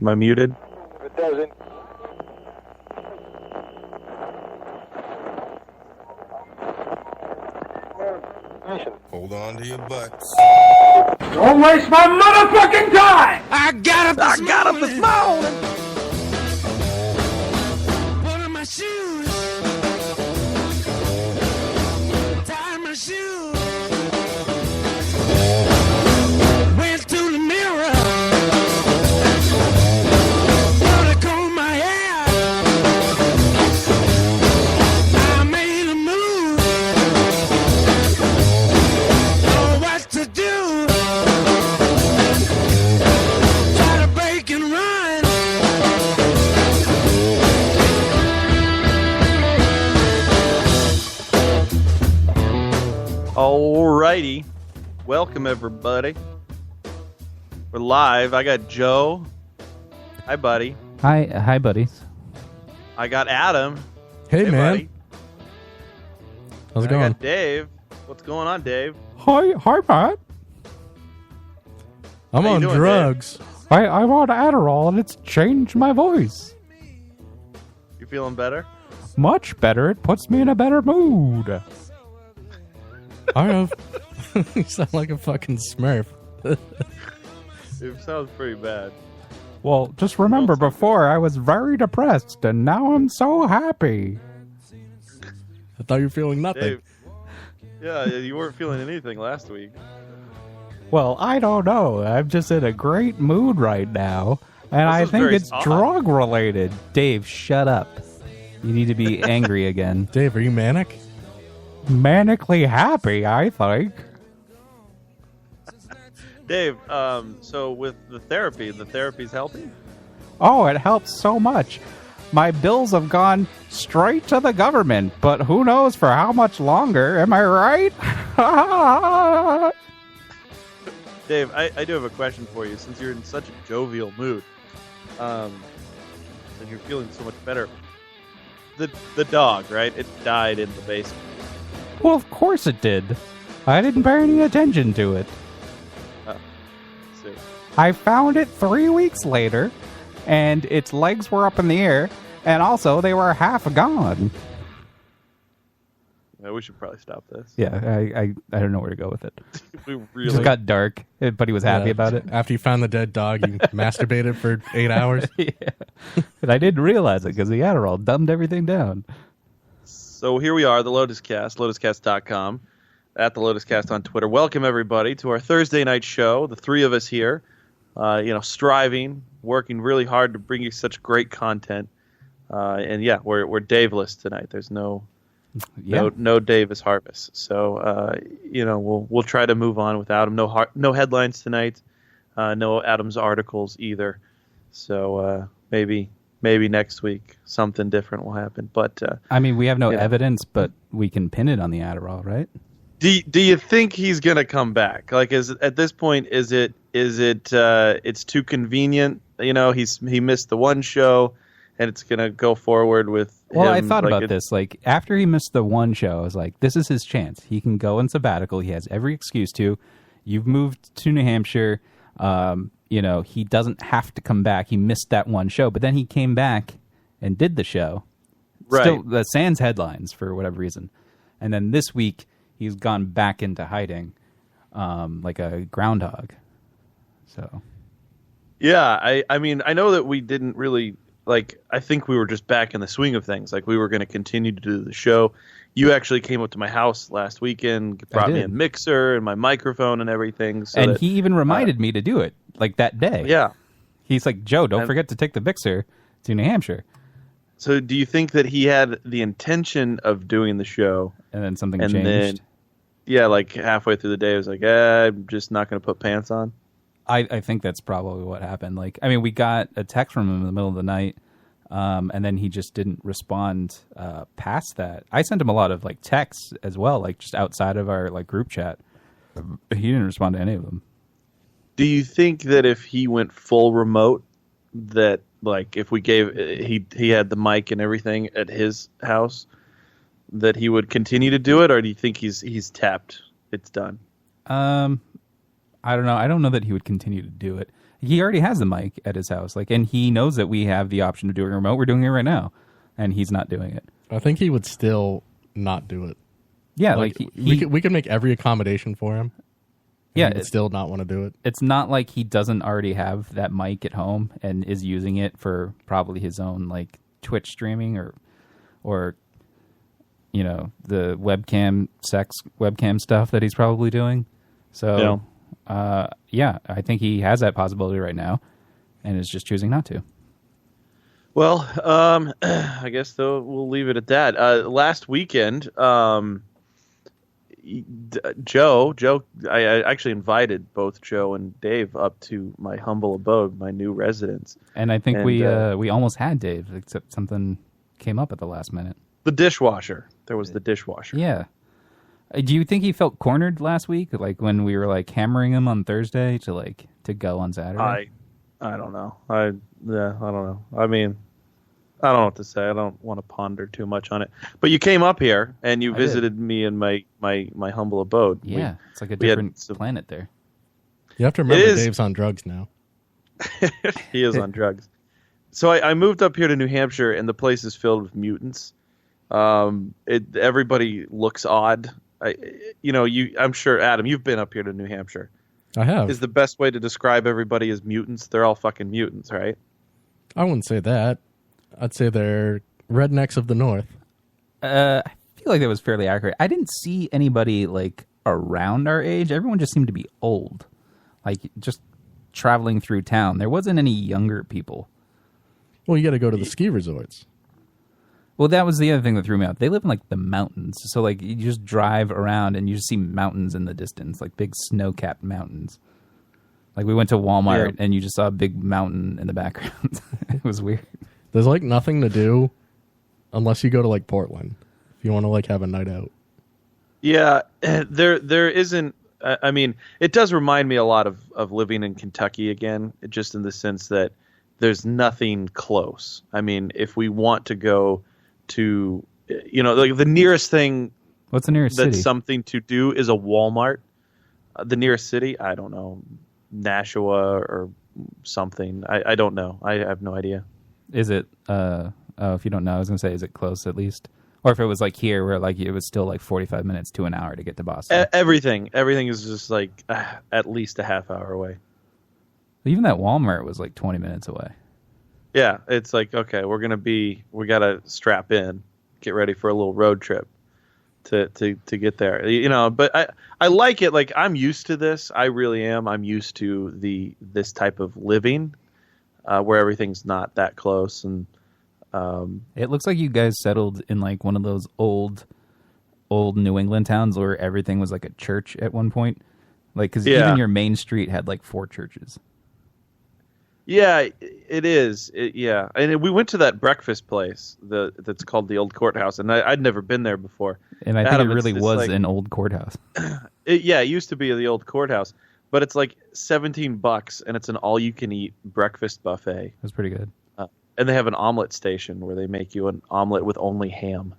Am I muted? It doesn't. Hold on to your butts. Don't waste my motherfucking time! I got up this morning. Put on my shoes. Tied my shoes. Went to the mirror. Put a comb in my hair. I made a move. Know what to do. Try to break and run. Alrighty. Welcome, everybody. We're live. I got Joe. Hi, buddy. Hi, buddies. I got Adam. Hey, man. Buddy. How's it And I going? got Dave. What's going on, Dave? Hi, Pat. I'm How you on doing, drugs. I'm on Adderall and it's changed my voice. You feeling better? Much better. It puts me in a better mood. I don't know. You sound like a fucking Smurf. It sounds pretty bad. Well, just remember before I was very depressed and now I'm so happy. I thought you were feeling nothing. Dave. Yeah, you weren't feeling anything last week. Well, I don't know. I'm just in a great mood right now. And This I is think very it's odd. drug related. Dave, shut up. You need to be angry again. Dave, are you manic? Manically happy, I think. Dave, so with the therapy's helping? Oh, it helps so much. My bills have gone straight to the government, but who knows for how much longer, am I right? Dave, I do have a question for you. Since you're in such a jovial mood, and you're feeling so much better, the dog, right? It died in the basement. Well, of course it did. I didn't pay any attention to it. Let's see. I found it 3 weeks later, and its legs were up in the air, and also they were half gone. Yeah, we should probably stop this. Yeah, I don't know where to go with it. We It really just got dark, but he was happy Yeah. about it. After you found the dead dog, you masturbated for 8 hours. Yeah. And I didn't realize it because the Adderall dumbed everything down. So here we are, the Lotus Cast, lotuscast.com, at the Lotus Cast on Twitter. Welcome, everybody, to our Thursday night show. The three of us here, striving, working really hard to bring you such great content. And yeah, we're Daveless tonight. There's no Davis Harvest. So, we'll try to move on without him. No headlines tonight. No Adam's articles either. So maybe next week something different will happen. But I mean, we have no Yeah. evidence, but we can pin it on the Adderall, right? do you think he's gonna come back? Like, at this point, is it it's too convenient? You know, he missed the one show, and it's gonna go forward with. Well, I him, thought like, about this. Like, after he missed the one show, I was like, this is his chance. He can go on sabbatical. He has every excuse to. You've moved to New Hampshire. He doesn't have to come back. He missed that one show, but then he came back and did the show. Right. Still, the Sans headlines for whatever reason. And then this week, he's gone back into hiding like a groundhog. So, Yeah, I mean, I know that we didn't really, I think we were just back in the swing of things. Like, we were going to continue to do the show. You actually came up to my house last weekend, brought me a did. mixer and my microphone and everything. So and that, he even reminded me to do it, like that day. yeah. He's like, Joe, don't And- forget to take the mixer to New Hampshire. So do you think that he had the intention of doing the show? And then something And changed. then, yeah, like halfway through the day, I was like, I'm just not going to put pants on. I think that's probably what happened. Like, I mean, we got a text from him in the middle of the night, and then he just didn't respond past that. I sent him a lot of like texts as well, like just outside of our like group chat. He didn't respond to any of them. Do you think that if he went full remote, that like if we gave he had the mic and everything at his house, that he would continue to do it, or do you think he's tapped? It's done. I don't know. I don't know that he would continue to do it. He already has the mic at his house, and he knows that we have the option of doing remote. We're doing it right now, and he's not doing it. I think he would still not do it. Yeah, we could make every accommodation for him. Yeah, he would still not want to do it. It's not like he doesn't already have that mic at home and is using it for probably his own like Twitch streaming or the webcam stuff that he's probably doing. So I think he has that possibility right now and is just choosing not to. Well, I guess though we'll leave it at that. Last weekend, Joe, I actually invited both Joe and Dave up to my humble abode, my new residence. And I think we almost had Dave, except something came up at the last minute. The dishwasher. There was the dishwasher. Yeah. Do you think he felt cornered last week, like when we were like hammering him on Thursday to go on Saturday? I don't know. I don't know. I mean, I don't know what to say. I don't want to ponder too much on it. But you came up here and you visited me in my humble abode. Yeah, it's like a different planet there. You have to remember Dave's on drugs now. He is on drugs. So I moved up here to New Hampshire, and the place is filled with mutants. Everybody looks odd. I'm sure, Adam, you've been up here to New Hampshire. I have. Is the best way to describe everybody as mutants? They're all fucking mutants, right? I wouldn't say that. I'd say they're rednecks of the north. I feel like that was fairly accurate. I didn't see anybody like around our age. Everyone just seemed to be old, like just traveling through town. There wasn't any younger people. Well, you got to go to the ski resorts. Well, that was the other thing that threw me out. They live in like the mountains, so like you just drive around and you just see mountains in the distance, like big snow-capped mountains. Like we went to Walmart and you just saw a big mountain in the background. It was weird. There's like nothing to do unless you go to like Portland if you want to like have a night out. Yeah, there isn't. I mean, it does remind me a lot of living in Kentucky again, just in the sense that there's nothing close. I mean, if we want to go to, like the nearest thing. What's the nearest city? That's something to do is a Walmart. The nearest city, I don't know, Nashua or something. I don't know. I have no idea. Is it? If you don't know, I was gonna say, is it close at least? Or if it was like here, where like it was still like 45 minutes to an hour to get to Boston. Everything is just like at least a half hour away. Even that Walmart was like 20 minutes away. Yeah, it's like, okay, we gotta strap in, get ready for a little road trip to get there. But I like it. Like I'm used to this. I really am. I'm used to this type of living, where everything's not that close. And it looks like you guys settled in like one of those old New England towns where everything was like a church at one point. Like, because even your main street had like 4 churches. Yeah, it is. Yeah, and we went to that breakfast place that's called the Old Courthouse, and I'd never been there before. And I think it really was like, an old courthouse. It used to be the old courthouse, but it's like $17, and it's an all-you-can-eat breakfast buffet. That's pretty good. And they have an omelet station where they make you an omelet with only ham.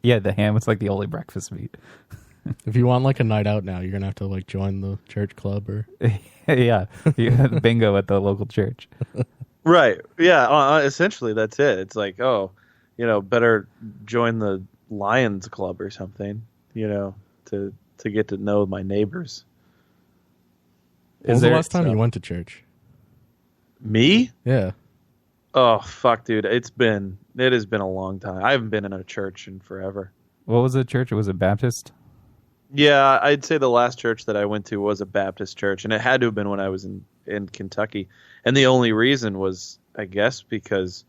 Yeah, the ham is like the only breakfast meat. If you want like a night out now, you're gonna have to like join the church club or yeah, bingo at the local church. Right. Yeah. Essentially, that's it. It's like, better join the Lions Club or something. To get to know my neighbors. When was the last time you went to church? Me? Yeah. Oh fuck, dude! It has been a long time. I haven't been in a church in forever. What was the church? Was it Baptist? Yeah, I'd say the last church that I went to was a Baptist church, and it had to have been when I was in Kentucky. And the only reason was, I guess, because,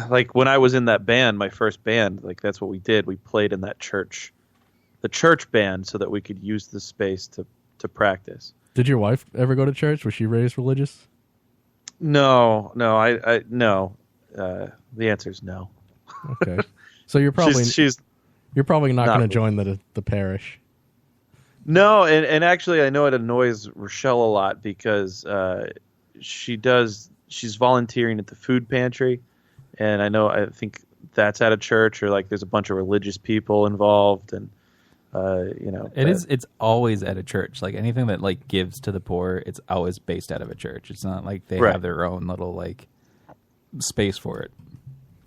like, when I was in that band, my first band, like, that's what we did. We played in that church, the church band, so that we could use the space to practice. Did your wife ever go to church? Was she raised religious? No. No. The answer is no. Okay. So you're probably... You're probably not going to join the parish. No, and actually I know it annoys Rochelle a lot because she's volunteering at the food pantry, and I think that's at a church, or like there's a bunch of religious people involved, and It's always at a church. Like anything that like gives to the poor, it's always based out of a church. It's not like they have their own little like space for it.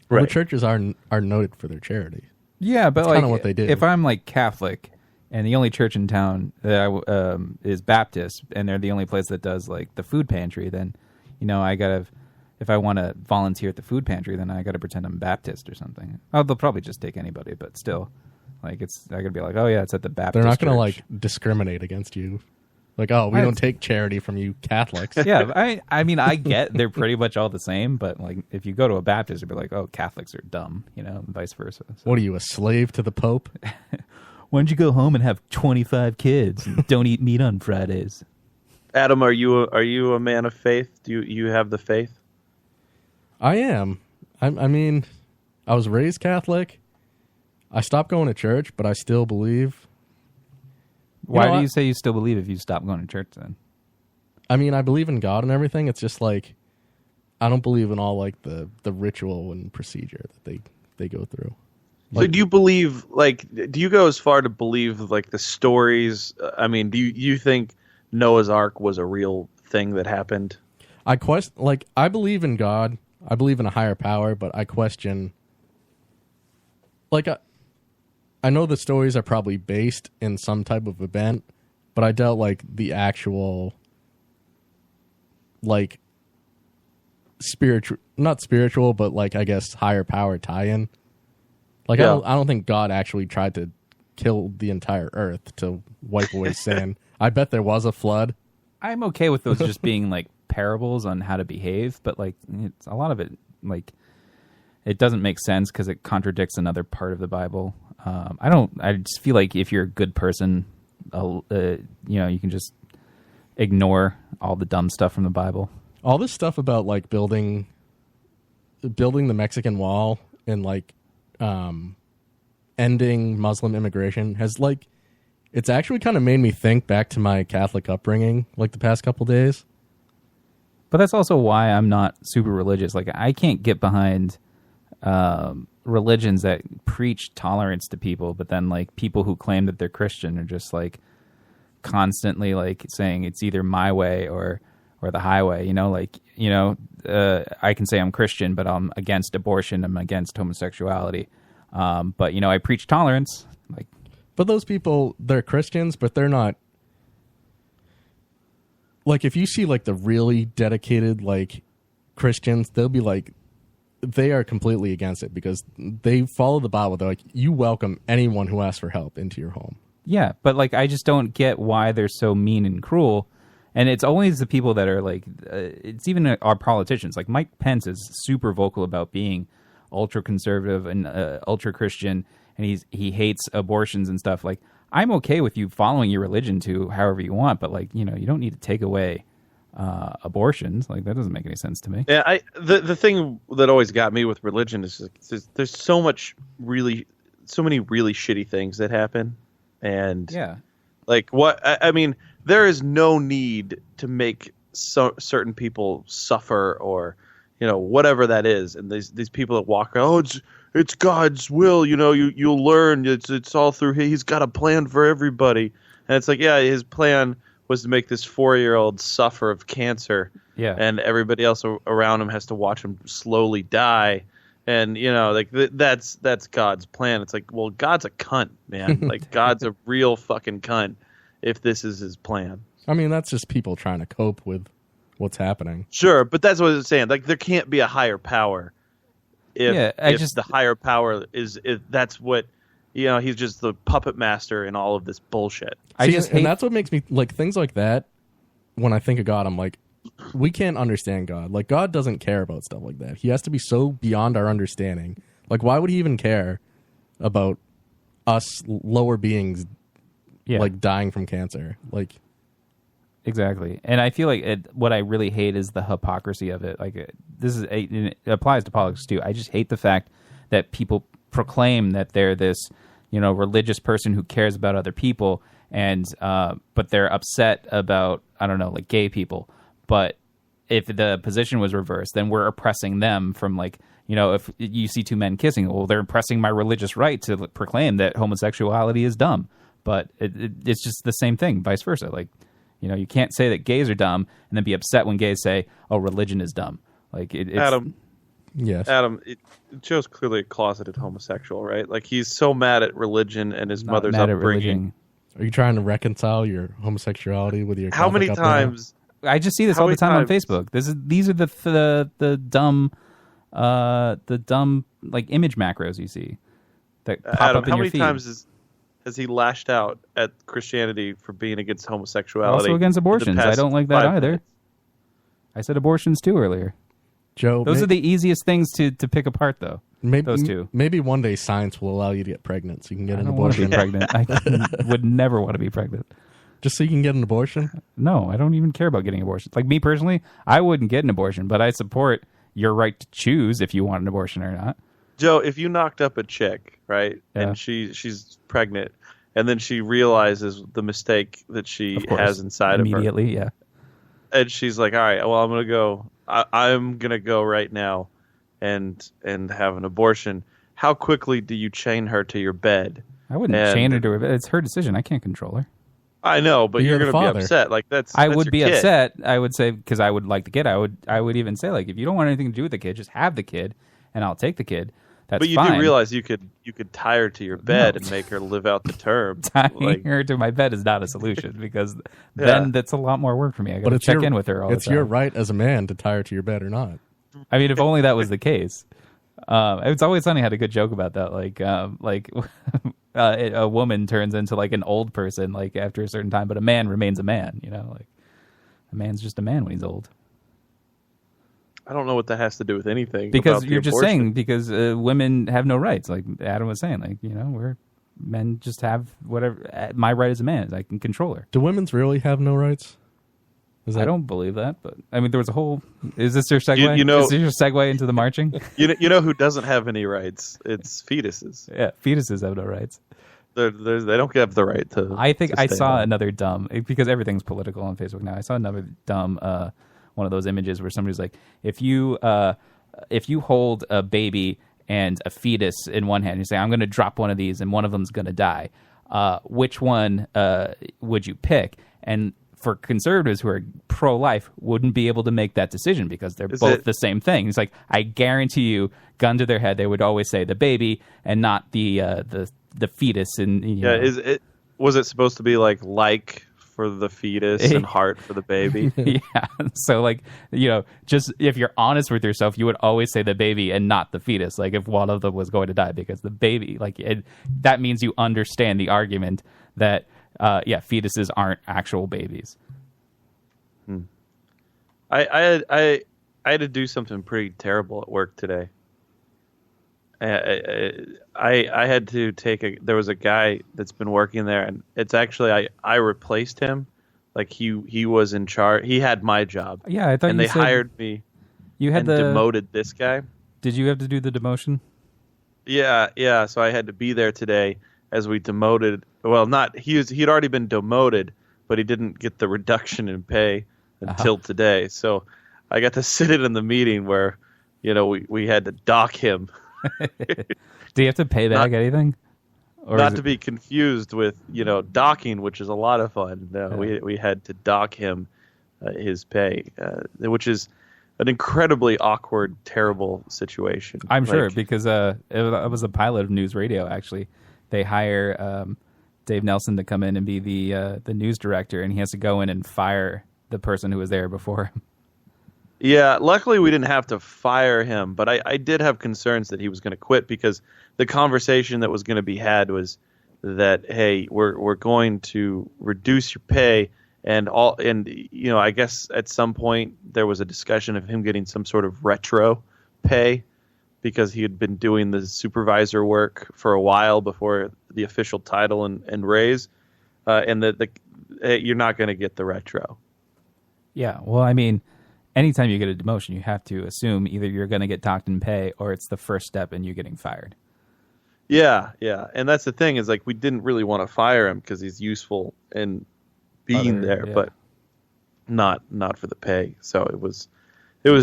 Well, the churches are noted for their charity. Yeah, but that's like kind of what they do. If I'm like Catholic and the only church in town that is Baptist, and they're the only place that does like the food pantry, then I gotta. If I want to volunteer at the food pantry, then I got to pretend I'm Baptist or something. Oh, they'll probably just take anybody, but still, like I gotta be like, oh yeah, it's at the Baptist. They're not gonna church. like discriminate against you. Like, oh, we don't take charity from you Catholics. Yeah, I mean, I get they're pretty much all the same, but like if you go to a Baptist, you'd be like, oh, Catholics are dumb, and vice versa. So. What are you, a slave to the Pope? Why don't you go home and have 25 kids and don't eat meat on Fridays? Adam, are you a man of faith? Do you have the faith? I am. I mean, I was raised Catholic. I stopped going to church, but I still believe. Why do you say you still believe if you stop going to church then? I mean, I believe in God and everything. It's just like I don't believe in all like the ritual and procedure that they go through. So do you believe, like, do you go as far to believe like the stories? I mean, do you think Noah's Ark was a real thing that happened? I believe in God. I believe in a higher power, but I question. Like, I know the stories are probably based in some type of event, but I doubt like the actual, like, not spiritual, but like I guess higher power tie-in. Like I don't think God actually tried to kill the entire earth to wipe away sin. I bet there was a flood. I'm okay with those just being like parables on how to behave, but like a lot of it, like it doesn't make sense because it contradicts another part of the Bible. I just feel like if you're a good person, you can just ignore all the dumb stuff from the Bible. All this stuff about like building the Mexican Wall and like ending Muslim immigration has like it's actually kind of made me think back to my Catholic upbringing like the past couple days. But that's also why I'm not super religious. Like I can't get behind religions that preach tolerance to people, but then like people who claim that they're Christian are just like constantly like saying it's either my way or the highway. I can say I'm Christian, but I'm against abortion. I'm against homosexuality. But I preach tolerance. Like, but those people, they're Christians, but they're not. Like, if you see like the really dedicated like Christians, they'll be like, they are completely against it because they follow the Bible. They're like, you welcome anyone who asks for help into your home. Yeah, but like, I just don't get why they're so mean and cruel. And it's always the people that are like, it's even our politicians. Like Mike Pence is super vocal about being ultra conservative and ultra Christian, and he hates abortions and stuff. Like, I'm okay with you following your religion to however you want, but like, you don't need to take away abortions. Like, that doesn't make any sense to me. Yeah, the thing that always got me with religion is there's so many really shitty things that happen, and yeah, like what I mean. There is no need to make certain people suffer or, whatever that is. And these people that walk around, it's God's will, you'll learn. It's all through He's got a plan for everybody. And it's like, yeah, His plan was to make this 4-year-old suffer of cancer. Yeah. And everybody else around him has to watch him slowly die. And, that's God's plan. It's like, well, God's a cunt, man. Like, God's a real fucking cunt. If this is His plan. I mean, that's just people trying to cope with what's happening. Sure, but that's what it's saying. Like, there can't be a higher power if the higher power is that's what, he's just the puppet master in all of this bullshit. And that's what makes me, like, things like that, when I think of God, I'm like, we can't understand God. Like, God doesn't care about stuff like that. He has to be so beyond our understanding. Like, why would He even care about us lower beings like dying from cancer? Like, exactly. And I feel like what I really hate is the hypocrisy of it. Like, it applies to politics too. I just hate the fact that people proclaim that they're this, religious person who cares about other people, and but they're upset about, I don't know, like gay people. But if the position was reversed, then we're oppressing them from like, if you see two men kissing, well, they're oppressing my religious right to proclaim that homosexuality is dumb. But it's just the same thing, vice versa. Like, you can't say that gays are dumb and then be upset when gays say, "Oh, religion is dumb." Like, it's, Adam, Yes. Joe's clearly a closeted homosexual, right? Like, he's so mad at religion and his not mother's mad at upbringing. religion. Are you trying to reconcile your homosexuality with your How Catholic many upbringing? times? I just see this How all the many time on times- Facebook. These are the dumb like image macros you see that pop Adam, up in how your many feed. times has he lashed out at Christianity for being against homosexuality? Also against in the abortions. I past don't like that 5 either. minutes? I said abortions too earlier. Joe, Those are the easiest things to pick apart, though. maybe, those two. Maybe one day science will allow you to get pregnant, so you can get I an don't want to abortion. be pregnant. I would never want to be pregnant. Just so you can get an abortion. No, I don't even care about getting abortions. Like me personally, I wouldn't get an abortion, but I support your right to choose if you want an abortion or not. Joe, if you knocked up a chick, right, Yeah. and she's pregnant, and then she realizes the mistake that she Of course, has inside of her, immediately, yeah. and she's like, "All right, well, I'm gonna go. I'm gonna go right now, and have an abortion." How quickly do you chain her to your bed? I wouldn't And- chain her to her. It's her decision. I can't control her. I know, but You're you're the gonna be father. upset. Like that's I that's would your be kid. upset. I would say because I would like the kid. I would even say like if you don't want anything to do with the kid, just have the kid, and I'll take the kid. That's But you fine. do realize you could tie her to your bed No. and make her live out the term. Tying Like, her to my bed is not a solution because Yeah. then that's a lot more work for me. I got But to it's check your, in with her all It's the time. your right as a man to tie her to your bed or not. I mean, if only that was the case. It's Always Sunny had a good joke about that. Like a woman turns into like an old person like after a certain time, but a man remains a man. Like a man's just a man when he's old. I don't know what that has to do with anything. Because about the you're just abortion. saying because women have no rights. Like Adam was saying, like we're men just have whatever. My right as a man is I can control her. Do women's really have no rights? Is that I don't believe that, but I mean, there was a whole. Is this your segue? You know- is this your segue into the marching? You know who doesn't have any rights? It's fetuses. Yeah, fetuses have no rights. They don't have the right to. I think to I stay saw home. another dumb because everything's political on Facebook now. I saw another dumb one of those images where somebody's like, if you hold a baby and a fetus in one hand, you say, I'm going to drop one of these and one of them's going to die. Which one would you pick? And for conservatives who are pro-life, wouldn't be able to make that decision because they're both the same thing. It's like I guarantee you, gun to their head, they would always say the baby and not the fetus. And Yeah, was it supposed to be like for the fetus and heart for the baby? Yeah. So like, just if you're honest with yourself, you would always say the baby and not the fetus. Like if one of them was going to die because the baby, that means you understand the argument that, fetuses aren't actual babies. I had to do something pretty terrible at work today. I had to there was a guy that's been working there, and it's actually I replaced him. Like he was in charge. He had my job. Yeah, I thought and you they said hired me you had and demoted this guy. Did you have to do the demotion? Yeah. So I had to be there today as we demoted. Well, not he'd already been demoted, but he didn't get the reduction in pay until today. So I got to sit in the meeting where, we had to dock him. Do you have to pay back anything? Or Not is to be confused with, docking, which is a lot of fun. No, we had to dock him his pay, which is an incredibly awkward, terrible situation. I'm sure because I was a pilot of News Radio. Actually, they hire Dave Nelson to come in and be the news director, and he has to go in and fire the person who was there before him. Yeah, luckily we didn't have to fire him, but I did have concerns that he was going to quit because the conversation that was going to be had was that, hey, we're going to reduce your pay and I guess at some point there was a discussion of him getting some sort of retro pay because he had been doing the supervisor work for a while before the official title and raise, and you're not going to get the retro. Yeah, well, I mean, anytime you get a demotion, you have to assume either you're going to get docked in pay or it's the first step in you getting fired. Yeah, and that's the thing is like we didn't really want to fire him because he's useful in being there, yeah. but not for the pay. So it was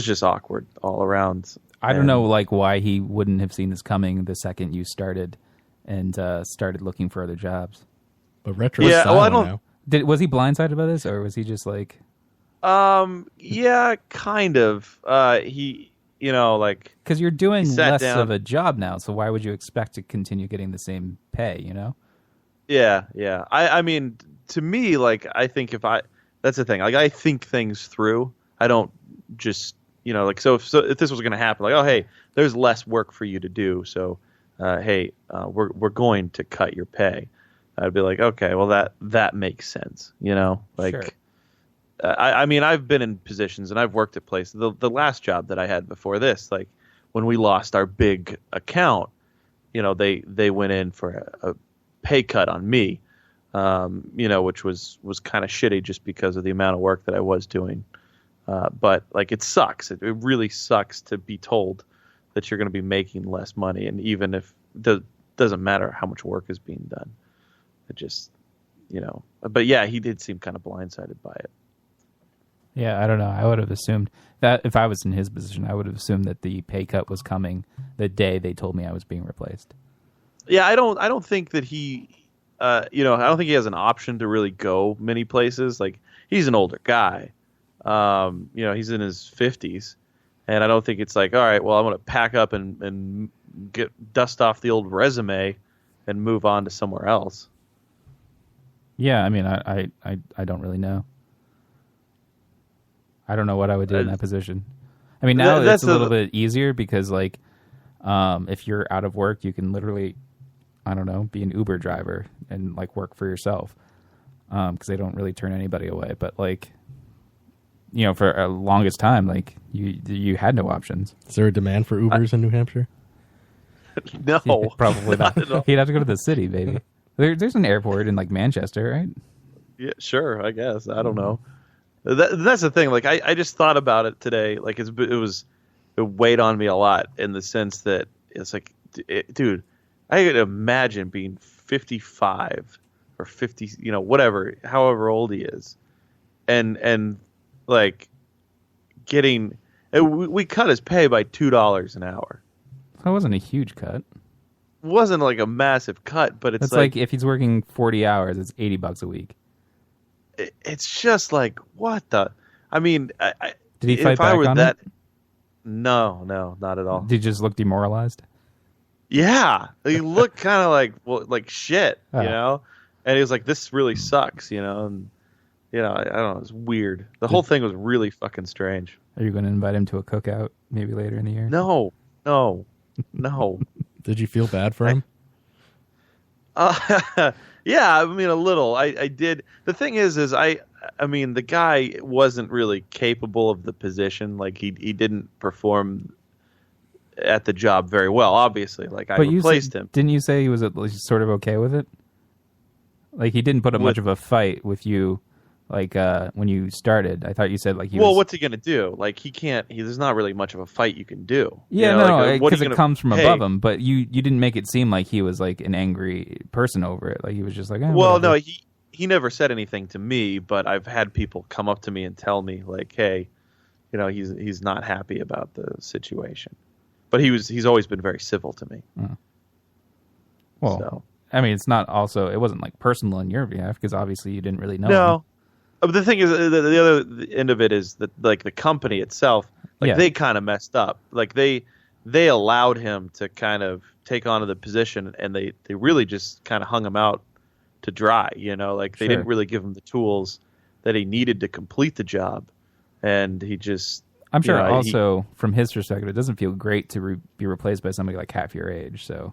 just awkward all around. I don't know, why he wouldn't have seen this coming the second you started and started looking for other jobs. But retro. Yeah, well, I silent don't- now. Was he blindsided by this, or was he just like? Yeah, kind of. He, like, Because you're doing He sat less down. of a job now, so why would you expect to continue getting the same pay? yeah. I mean, to me, like, I think that's the thing. Like, I think things through. I don't just, like, so if this was going to happen, like, oh, hey, there's less work for you to do, so, hey, we're going to cut your pay. I'd be like, okay, well, that makes sense, like. Sure. I mean, I've been in positions and I've worked at places. The last job that I had before this, like when we lost our big account, they went in for a pay cut on me, which was kind of shitty just because of the amount of work that I was doing. But like, it sucks. It really sucks to be told that you're going to be making less money, and even if it doesn't matter how much work is being done, it just, But yeah, he did seem kind of blindsided by it. Yeah, I don't know. I would have assumed that if I was in his position, I would have assumed that the pay cut was coming the day they told me I was being replaced. Yeah, I don't think that he, I don't think he has an option to really go many places. Like, he's an older guy, he's in his 50s, and I don't think it's like, all right, well, I'm going to pack up and dust off the old resume and move on to somewhere else. Yeah, I mean, I don't really know. I don't know what I would do in that position. I mean, now it's a little bit easier because, like, if you're out of work, you can literally, I don't know, be an Uber driver and, like, work for yourself because they don't really turn anybody away. But, like, for a longest time, like, you had no options. Is there a demand for Ubers in New Hampshire? No, Probably not. at all. He'd have to go to the city, baby. There's an airport in, like, Manchester, right? Yeah, sure, I guess. I don't know. That's the thing. Like, I just thought about it today. Like, it weighed on me a lot in the sense that it's like, dude, I could imagine being 55 or 50, whatever, however old he is, and like getting. We cut his pay by $2 an hour. That wasn't a huge cut. It wasn't like a massive cut, but it's That's like if he's working 40 hours, it's $80 a week. It's just like, what the? I mean, Did he fight if I back were on that, it? No, not at all. Did he just look demoralized? Yeah, he looked kind of like shit, Oh. And he was like, "This really sucks," and I don't know, it's weird. The whole thing was really fucking strange. Are you going to invite him to a cookout maybe later in the year? No. Did you feel bad for him? Yeah, I mean, a little. I did. The thing is I mean, the guy wasn't really capable of the position. Like, he didn't perform at the job very well, obviously. Like, I replaced him. Didn't you say he was at least sort of okay with it? Like, he didn't put up much of a fight with you, like, when you started. I thought you said, like, what's he going to do? Like, he can't. There's not really much of a fight you can do. Yeah, like, what are because you it gonna- comes from Hey, above him. But you didn't make it seem like he was, like, an angry person over it. Like, he was just like, Well, whatever. no, he never said anything to me, but I've had people come up to me and tell me, like, hey, he's not happy about the situation. But he's always been very civil to me. Well, So. I mean, it's not also, it wasn't, like, personal on your behalf because obviously you didn't really know him. No. But the thing is, the other end of it is that, like, the company itself, like, Yeah. they kind of messed up. Like, they allowed him to kind of take on the position, and they really just kind of hung him out to dry, Like, they Sure. didn't really give him the tools that he needed to complete the job. And he just... I'm sure he- also, from his perspective, it doesn't feel great to be replaced by somebody like half your age. So,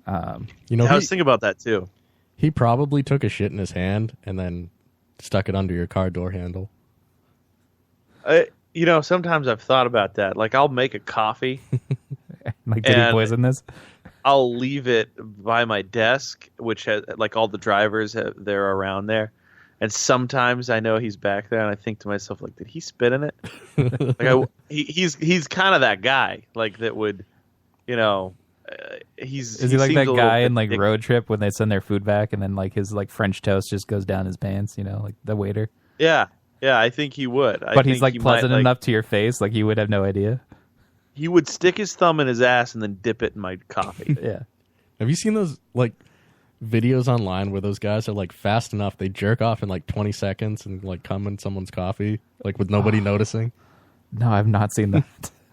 I was thinking about that, too. He probably took a shit in his hand and then stuck it under your car door handle. Sometimes I've thought about that. Like, I'll make a coffee... like, did he And- poison this? I'll leave it by my desk, which has, like, all the drivers they're around there, and sometimes I know he's back there, and I think to myself, like, did he spit in it? Like, he's kind of that guy, like, that would, Is he like seems that a little guy bit in, like, dick- Road Trip when they send their food back and then, like, his, like, French toast just goes down his pants, like the waiter? Yeah, I think he would. But he's, like, pleasant enough to your face, like, you would have no idea. He would stick his thumb in his ass and then dip it in my coffee. Yeah. Have you seen those, like, videos online where those guys are like fast enough they jerk off in like 20 seconds and like come in someone's coffee like with nobody noticing? No, I've not seen that.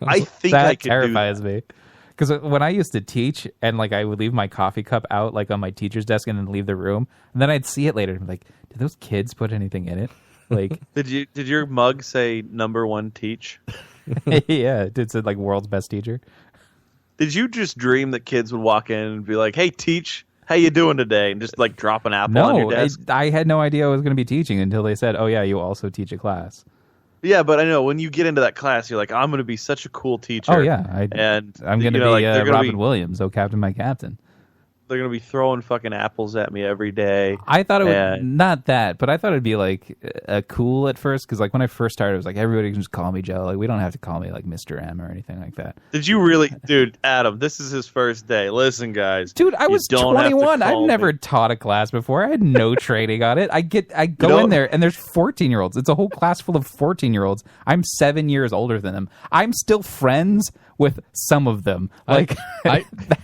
I think that I could terrifies do that. me. Because when I used to teach and like I would leave my coffee cup out like on my teacher's desk and then leave the room, and then I'd see it later and be like, did those kids put anything in it? Like, Did your mug say #1 teach? yeah, it said like world's best teacher. Did you just dream that kids would walk in and be like, "Hey, teach, how you doing today?" and just like drop an apple on your No, desk? I had no idea I was going to be teaching until they said, "Oh yeah, you also teach a class." Yeah, but I know when you get into that class, you're like, "I'm going to be such a cool teacher." Oh yeah, and I'm going to be like, they're gonna Robin be, Williams. Oh, Captain, my captain. They're going to be throwing fucking apples at me every day. I thought it would And- not that, but I thought it'd be like cool at first because like when I first started, it was like everybody can just call me Joe. Like we don't have to call me like Mr. M or anything like that. Did you really, dude? Adam, this is his first day. Listen, guys, Dude, I you was don't have to 21. I've call never me. taught a class before. I had no training on it. I go know- in there and there's 14-year-olds. It's a whole class full of 14-year-olds. I'm 7 years older than them. I'm still friends with some of them. Like,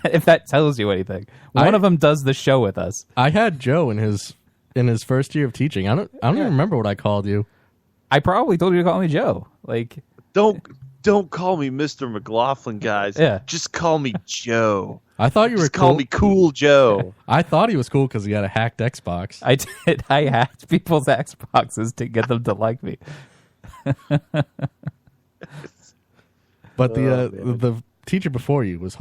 if that tells you anything, one of them does the show with us. I had Joe in his first year of teaching. I don't even remember what I called you. I probably told you to call me Joe. Like, Don't call me Mr. McLaughlin, guys. Yeah. Just call me Joe. I thought you were Just call cool. me Cool Joe. I thought he was cool because he had a hacked Xbox. I did. I hacked people's Xboxes to get them to like me. But the teacher before you was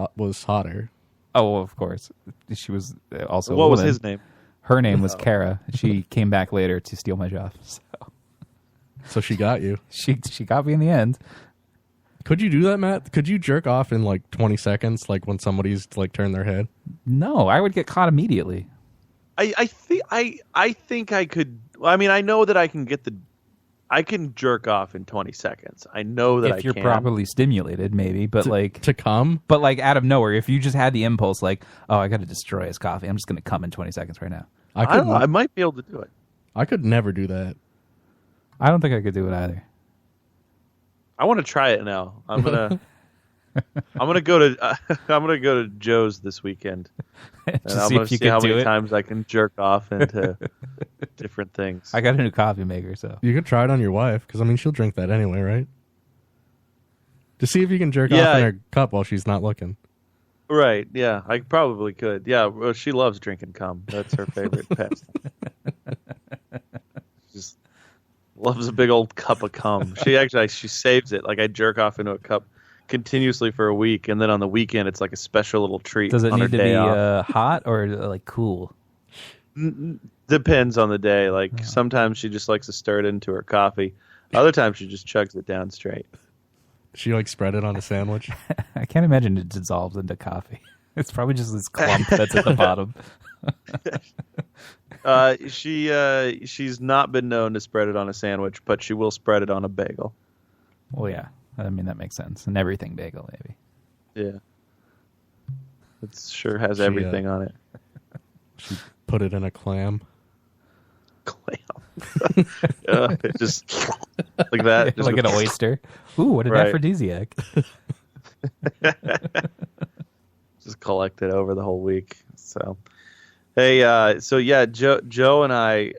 hotter. Oh, well, of course. She was also. What a was woman. his name? Her name was Kara. She came back later to steal my job. So she got you. She got me in the end. Could you do that, Matt? Could you jerk off in like 20 seconds, like when somebody's like turned their head? No, I would get caught immediately. I think I could. I mean, I know that I can jerk off in 20 seconds. I know that If you're properly stimulated, maybe, but To come? but like out of nowhere, if you just had the impulse, like, oh, I got to destroy his coffee, I'm just going to come in 20 seconds right now. I don't know. I might be able to do it. I could never do that. I don't think I could do it either. I want to try it now. I'm gonna go to Joe's this weekend. And Just I'm see gonna if you see how could do many it. times I can jerk off into different things. I got a new coffee maker, so You could try it on your wife because I mean she'll drink that anyway, right? To see if you can jerk Yeah. off in her cup while she's not looking. Right? Yeah, I probably could. Yeah, well, she loves drinking cum. That's her favorite pastime. Just loves a big old cup of cum. She saves it. Like I jerk off into a cup continuously for a week, and then on the weekend it's like a special little treat. does it on her need to day be off. hot or like cool? Depends on the day. Like sometimes she just likes to stir it into her coffee. Other times she just chugs it down straight. She like spread it on a sandwich. I can't imagine it dissolves into coffee. It's probably just this clump that's at the bottom. She's not been known to spread it on a sandwich, but she will spread it on a bagel. Well, yeah. I mean, that makes sense. An everything bagel, maybe. Yeah. It sure has She, everything on it. She put it in a clam. Clam. It just like that. Just Like an oyster. Ooh, what an Right. aphrodisiac. just collect it over the whole week. So, hey, so yeah, Joe and I,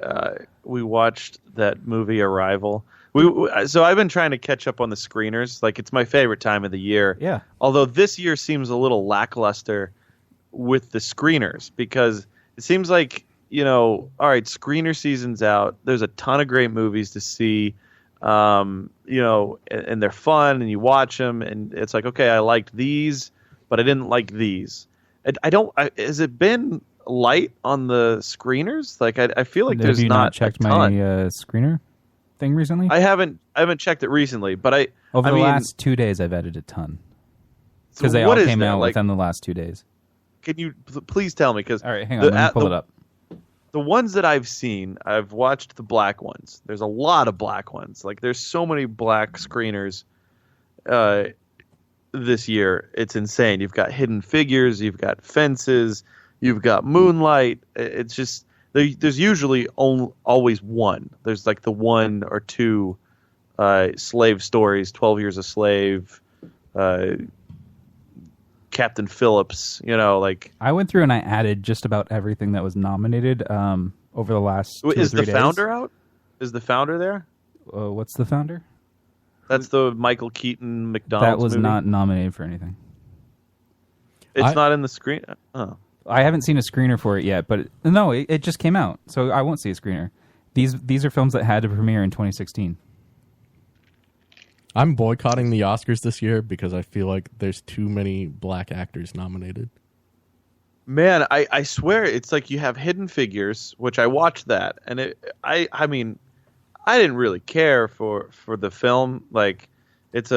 we watched that movie Arrival. So I've been trying to catch up on the screeners. Like it's my favorite time of the year. Yeah. Although this year seems a little lackluster with the screeners because it seems like, all right, screener season's out. There's a ton of great movies to see, and they're fun and you watch them and it's like, okay, I liked these, but I didn't like these. Has it been light on the screeners? Like I feel like Have there's you not checked a my ton. screener thing recently? I haven't checked it recently, but Over I the mean, last 2 days, I've added a ton. so Because they what all is came that? out Like, within the last 2 days. can you please tell me? Because All right, hang on. Let me pull it up. The ones that I've seen, I've watched the black ones. There's a lot of black ones. Like there's so many black screeners this year. It's insane. You've got Hidden Figures, you've got Fences, you've got Moonlight. It's just there's usually always one. There's like the one or two slave stories, 12 Years a Slave, Captain Phillips. You know, like I went through and I added just about everything that was nominated over the last 2 or 3 days. Is the Founder out? Is the Founder there? What's the Founder? That's the Michael Keaton McDonald's That was movie? not nominated for anything. It's not in the screen? Oh. I haven't seen a screener for it yet, but no, it just came out, so I won't see a screener. These are films that had to premiere in 2016. I'm boycotting the Oscars this year because I feel like there's too many black actors nominated. Man, I swear it's like you have Hidden Figures, which I watched that, and I mean, I didn't really care for the film. Like, it's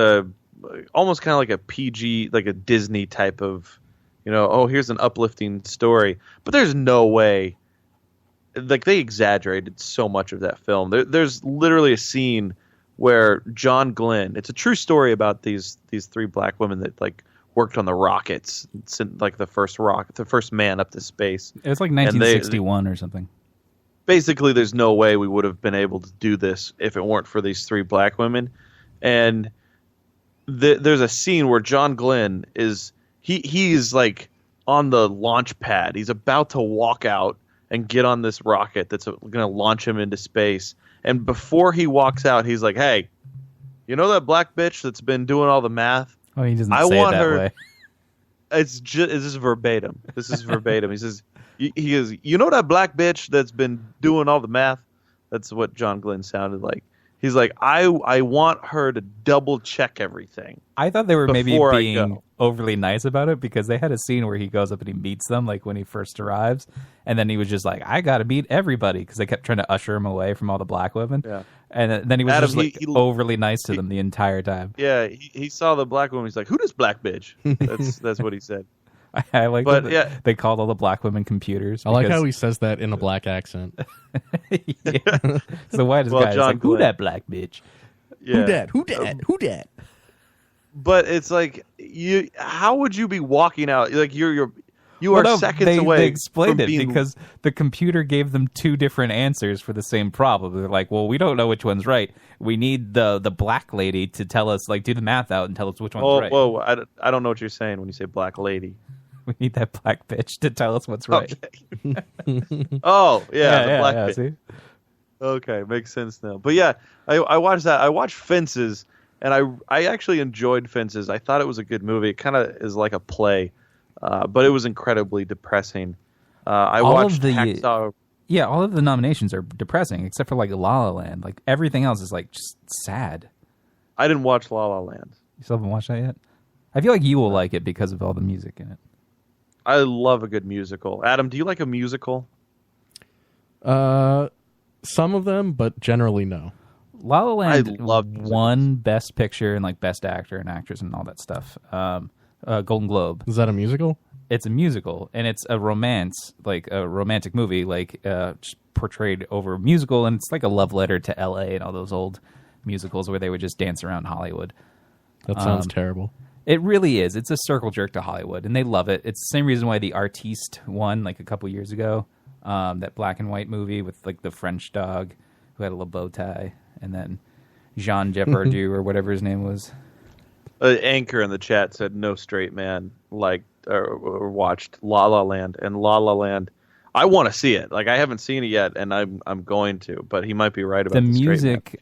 almost kind of like a PG, like a Disney type of, you know, oh, here's an uplifting story. But there's no way, like, they exaggerated so much of that film. There's literally a scene where John Glenn, it's a true story about these 3 black women that, like, worked on the rockets, like the first man up to space. It was like 1961 or something. Basically, there's no way we would have been able to do this if it weren't for these 3 black women. And there's a scene where John Glenn he's like on the launch pad. He's about to walk out and get on this rocket that's going to launch him into space. And before he walks out, he's like, "Hey, you know that black bitch that's been doing all the math? Oh, he doesn't I say want it that her." way. This is verbatim. This is verbatim. He says, "He goes, you know that black bitch that's been doing all the math?" That's what John Glenn sounded like. He's like, I want her to double check everything. I thought they were maybe before I being go. overly nice about it because they had a scene where he goes up and he meets them, like when he first arrives, and then he was just like, "I got to meet everybody," because they kept trying to usher him away from all the black women. Yeah. And then he was Adam, just like overly nice to them the entire time. Yeah, he saw the black woman. He's like, "Who this black bitch?" That's what he said. I like But, that yeah. they called all the black women computers. I like because- how he says that in a black accent. yeah. The whitest Well, guy is John like, "Who Glenn. that black bitch?" Yeah. Who dat? But it's like how would you be walking out? Like you are Well, no, seconds away. They explained from it being, because the computer gave them 2 different answers for the same problem. They're like, "Well, we don't know which one's right. We need the black lady to tell us, like, do the math out and tell us which one's right. Whoa! I don't know what you're saying when you say black lady. We need that black bitch to tell us what's right." Okay. Oh yeah, the black bitch. See? Okay, makes sense now. But yeah, I watched that. I watched Fences, and I actually enjoyed Fences. I thought it was a good movie. It kind of is like a play, but it was incredibly depressing. I watched Hacksaw. Yeah, all of the nominations are depressing except for like La La Land. Like everything else is like just sad. I didn't watch La La Land. You still haven't watched that yet? I feel like you will like it because of all the music in it. I love a good musical. Adam, do you like a musical? Some of them, but generally no. La La Land I love musicals. won Best Picture and like Best Actor and Actress and all that stuff. Golden Globe. Is that a musical? It's a musical and it's a romance, like a romantic movie, like just portrayed over a musical, and it's like a love letter to L.A. and all those old musicals where they would just dance around Hollywood. That sounds terrible. It really is. It's a circle jerk to Hollywood, and they love it. It's the same reason why The Artiste won like a couple years ago. That black and white movie with like the French dog who had a little bow tie, and then Jean Depardieu or whatever his name was. Anchor in the chat said no straight man liked or watched La La Land, and La La Land. I want to see it. Like I haven't seen it yet, and I'm going to. But he might be right about The straight music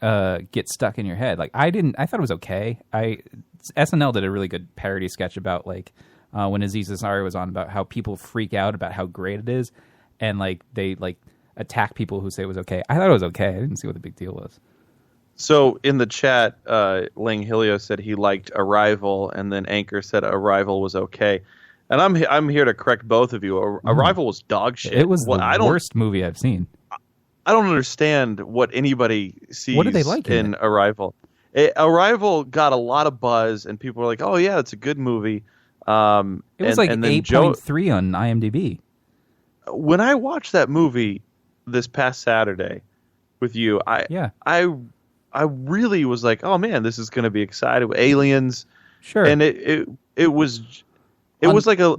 gets stuck in your head. Like I thought it was okay. SNL did a really good parody sketch about like when Aziz Ansari was on about how people freak out about how great it is, and like they like attack people who say it was okay. I thought it was okay. I didn't see what the big deal was. So in the chat, Ling Hilio said he liked Arrival, and then Anchor said Arrival was okay. And I'm here to correct both of you. Arrival was dog shit. It was the worst movie I've seen. I don't understand what anybody sees What did they like in Arrival. Arrival got a lot of buzz, and people were like, "Oh yeah, it's a good movie." It was like 8.3 on IMDb. When I watched that movie this past Saturday with you, I really was like, "Oh man, this is going to be exciting with aliens." Sure. And it was like a.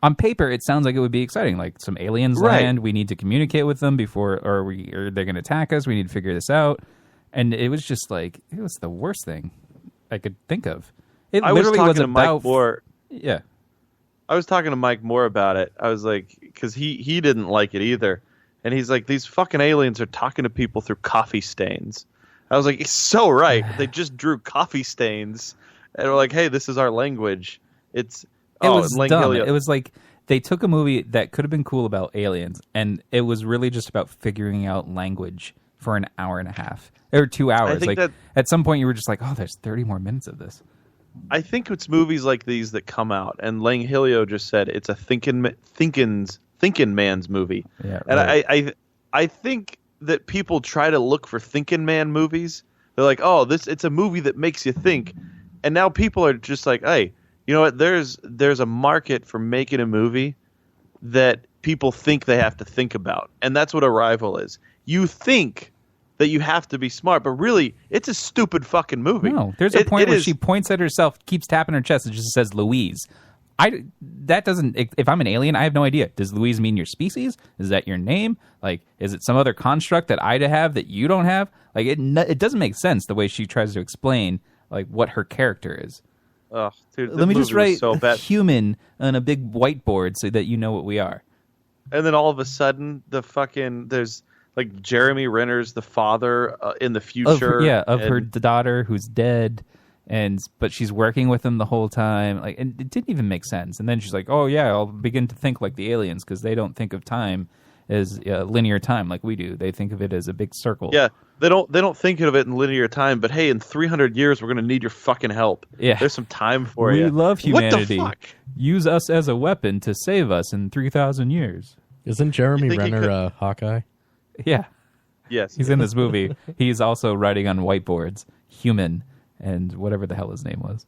On paper, it sounds like it would be exciting. Like some aliens Right. land, we need to communicate with them before, or they're going to attack us. We need to figure this out. And it was just like it was the worst thing I could think of. It I was literally talking was to about Mike Moore. Yeah. I was talking to Mike Moore about it. I was like, because he didn't like it either, and he's like, these fucking aliens are talking to people through coffee stains. I was like, he's so right. They just drew coffee stains, and we're like, hey, this is our language. It was dumb. It was like they took a movie that could have been cool about aliens, and it was really just about figuring out language for an hour and a half or 2 hours. Like at some point, you were just like, "Oh, there's 30 more minutes of this." I think it's movies like these that come out, and Lang Hilio just said it's a thinking man's movie. Yeah, and right. I think that people try to look for thinking man movies. They're like, "Oh, it's a movie that makes you think," and now people are just like, "Hey, you know what? There's a market for making a movie that people think they have to think about," and that's what Arrival is. You think that you have to be smart, but really, it's a stupid fucking movie. No, there's a point where she points at herself, keeps tapping her chest, and just says Louise. That doesn't. If I'm an alien, I have no idea. Does Louise mean your species? Is that your name? Like, is it some other construct that I have that you don't have? Like, it doesn't make sense the way she tries to explain like what her character is. Oh, dude, let me just write so bad. human on a big whiteboard so that you know what we are. And then all of a sudden, there's like Jeremy Renner's the father in the future. Of her daughter who's dead, but she's working with him the whole time. Like, and it didn't even make sense. And then she's like, "Oh yeah, I'll begin to think like the aliens because they don't think of time as linear time like we do. They think of it as a big circle." Yeah, they don't think of it in linear time. But hey, in 300 years, we're gonna need your fucking help. Yeah, there's some time for you. We love humanity. What the fuck? Use us as a weapon to save us in 3,000 years. Isn't Jeremy Renner Hawkeye? Yeah. Yes. He's in this movie. He's also writing on whiteboards, human, and whatever the hell his name was.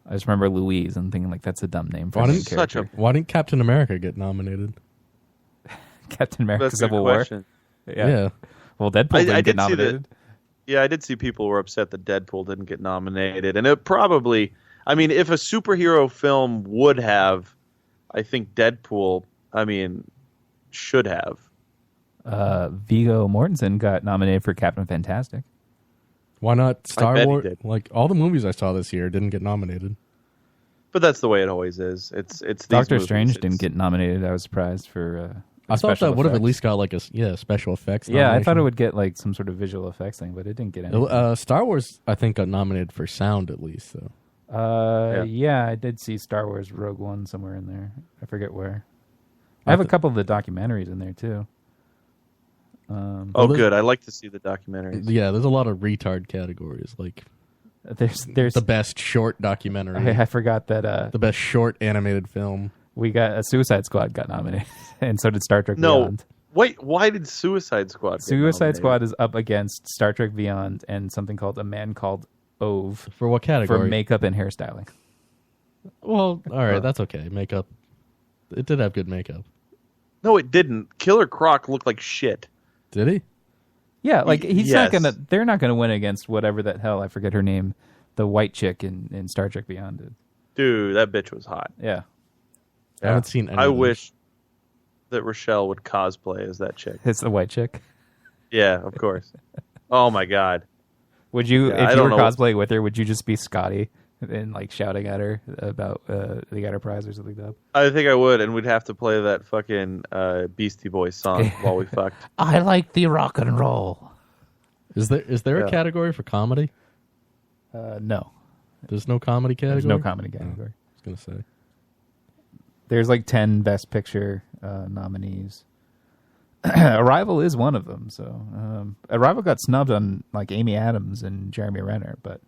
I just remember Louise and thinking, like, that's a dumb name for a character. Why didn't Captain America get nominated? Captain America That's a Civil good War? question. Yeah. Well, Deadpool didn't get nominated. I did see people were upset that Deadpool didn't get nominated. And it probably, I mean, if a superhero film would have, I think Deadpool, should have. Viggo Mortensen got nominated for Captain Fantastic. Why not Star I bet he Wars? did. Like all the movies I saw this year didn't get nominated. But that's the way it always is. It's these Doctor movies. Strange didn't get nominated. I was surprised for. I thought that would have at effects. least got like a special effects. Yeah, I thought it nomination. would get like some sort of visual effects thing, but it didn't get anything. Star Wars, I think, got nominated for sound at least. So. Yeah, I did see Star Wars Rogue One somewhere in there. I forget where. I have a couple of the documentaries in there too. Good. I like to see the documentaries. Yeah, there's a lot of retard categories. Like there's the best short documentary. I forgot that the best short animated film. We got a Suicide Squad got nominated, and so did Star Trek Beyond. Wait, why did Suicide Squad? Suicide Squad is up against Star Trek Beyond and something called A Man Called Ove For what category? for makeup and hairstyling. Well, all right, that's okay. Makeup. It did have good makeup. No, it didn't. Killer Croc looked like shit. Did he? Yeah, like he's Yes. not gonna. They're not gonna win against whatever that hell I forget her name, the white chick in Star Trek Beyond did. Dude, that bitch was hot. Yeah. I haven't seen any I of them. wish that Rochelle would cosplay as that chick. It's the white chick. Yeah, of course. Oh my god. Would you, Yeah, I if you don't were know. cosplaying with her, would you just be Scotty and like shouting at her about the Enterprise or something like that? I think I would, and we'd have to play that fucking Beastie Boys song while we fucked. I like the rock and roll. Is there a category for comedy? No, There's no comedy category. there's no comedy category. I was gonna say. There's like 10 Best Picture nominees. Arrival is one of them. So Arrival got snubbed on like Amy Adams and Jeremy Renner, but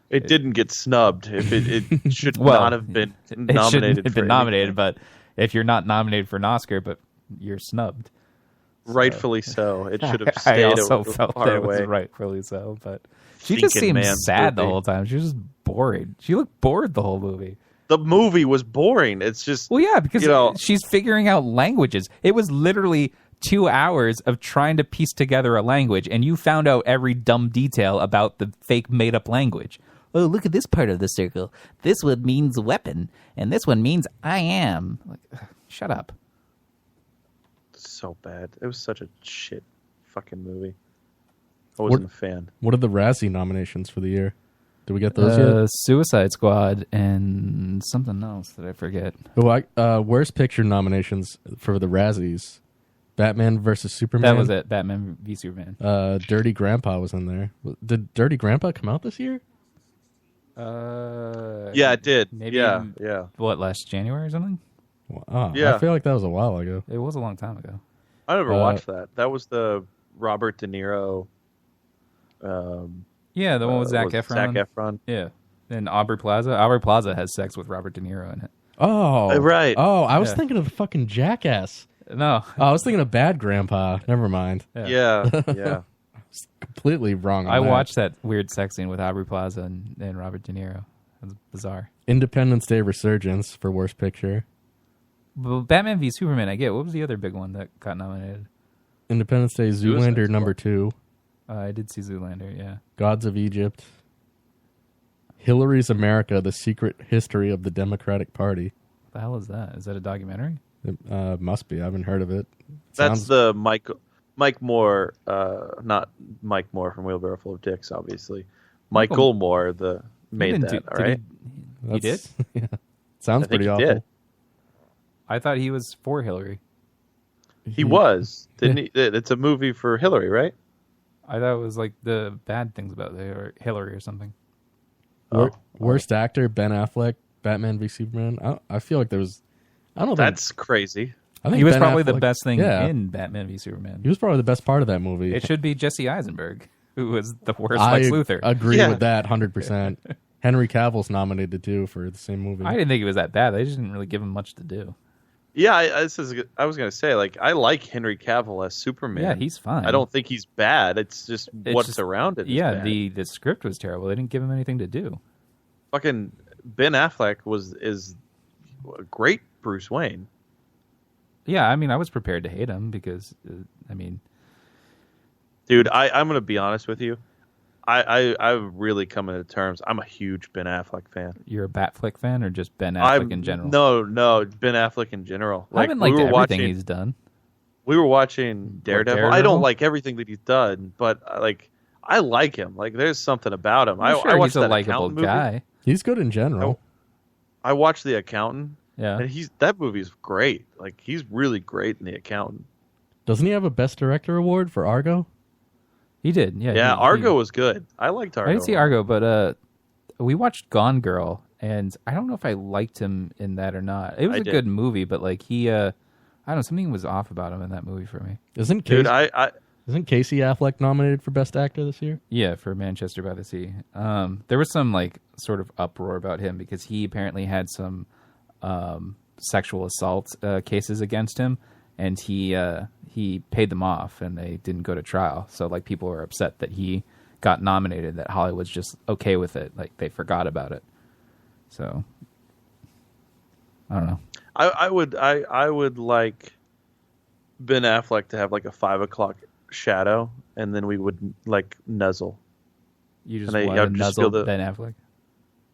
It didn't get snubbed. If it should well, not have been it nominated. shouldn't have for been nominated. anything. But if you're not nominated for an Oscar, but you're snubbed, Rightfully so. It should have I stayed also felt far that it away. was rightfully so. But she just Thinking seemed man's sad the movie. whole time. She was just bored. She looked bored the whole movie. The movie was boring. It's just Well, yeah, because you know, she's figuring out languages. It was literally 2 hours of trying to piece together a language, and you found out every dumb detail about the fake made-up language. Oh, look at this part of the circle. This one means weapon, and this one means I am. Like, ugh, shut up. so bad. It was such a shit fucking movie. I wasn't a fan. What are the Razzie nominations for the year? Did we get those yet? Suicide Squad and something else that I forget. Worst picture nominations for the Razzies. Batman versus Superman. That was it. Batman v Superman. Dirty Grandpa was in there. Did Dirty Grandpa come out this year? Yeah, it did. Maybe. Yeah. What, last January or something? I feel like that was a while ago. It was a long time ago. I never watched that. That was the Robert De Niro. Yeah, the one with Zac Efron. Zac Efron. Yeah. And Aubrey Plaza. Aubrey Plaza has sex with Robert De Niro in it. Oh, right. Oh, I was thinking of the fucking Jackass. No. Oh, I was thinking of Bad Grandpa. Never mind. Yeah. Completely wrong on I that. watched that weird sex scene with Aubrey Plaza and Robert De Niro. It was bizarre. Independence Day Resurgence for Worst Picture. Well, Batman v Superman, I get. What was the other big one that got nominated? Independence Day Zoolander number 2. I did see Zoolander, yeah. Gods of Egypt. Hillary's America, The Secret History of the Democratic Party. What the hell is that? Is that a documentary? It must be. I haven't heard of it. That's the Mike Moore, not Mike Moore from Wheelbarrow Full of Dicks, obviously. Michael Moore made that, all right? He did? Yeah. Sounds pretty he awful. did. I thought he was for Hillary. He was, didn't he? It's a movie for Hillary, right? I thought it was like the bad things about Hillary or something. Worst actor, Ben Affleck, Batman v Superman. I feel like there was... I don't think... That's crazy. I think He was Ben probably the Affleck- best thing yeah. in Batman v Superman. He was probably the best part of that movie. It should be Jesse Eisenberg, who was the worst I Lex Luthor. agree with that 100%. Henry Cavill's nominated too for the same movie. I didn't think it was that bad. They just didn't really give him much to do. Yeah, I was going to say, like, I like Henry Cavill as Superman. Yeah, he's fine. I don't think he's bad. It's just what's just- around it. is Yeah, bad. the script was terrible. They didn't give him anything to do. Fucking Ben Affleck is a great Bruce Wayne. Yeah, I mean, I was prepared to hate him because, Dude, I'm going to be honest with you. I'm really coming to terms. I'm a huge Ben Affleck fan. you're a Batfleck fan or just Ben Affleck in general? No, Ben Affleck in general. I haven't liked everything he's done. We were watching Daredevil. I Daredevil? don't like everything that he's done, but I like him. Like, there's something about him. I'm sure I watched he's a that likable Accountant movie. guy. He's good in general. I watched The Accountant, Yeah. and that movie's great. Like, he's really great in The Accountant. Doesn't he have a Best Director award for Argo? He did. Yeah. Yeah, he- Argo was good. I liked Argo. I didn't see Argo, but we watched Gone Girl, and I don't know if I liked him in that or not. It was I a did. good movie, but like he, I don't know, something was off about him in that movie for me. Isn't Dude, isn't Casey Affleck nominated for Best Actor this year? Yeah, for Manchester by the Sea. There was some like sort of uproar about him because he apparently had some sexual assault cases against him, and he paid them off, and they didn't go to trial. So like people were upset that he got nominated, that Hollywood's just okay with it, like they forgot about it. So I don't know. I would like Ben Affleck to have like a 5 o'clock shadow, and then we would like nuzzle. You just And want I to would just nuzzle feel Ben Affleck.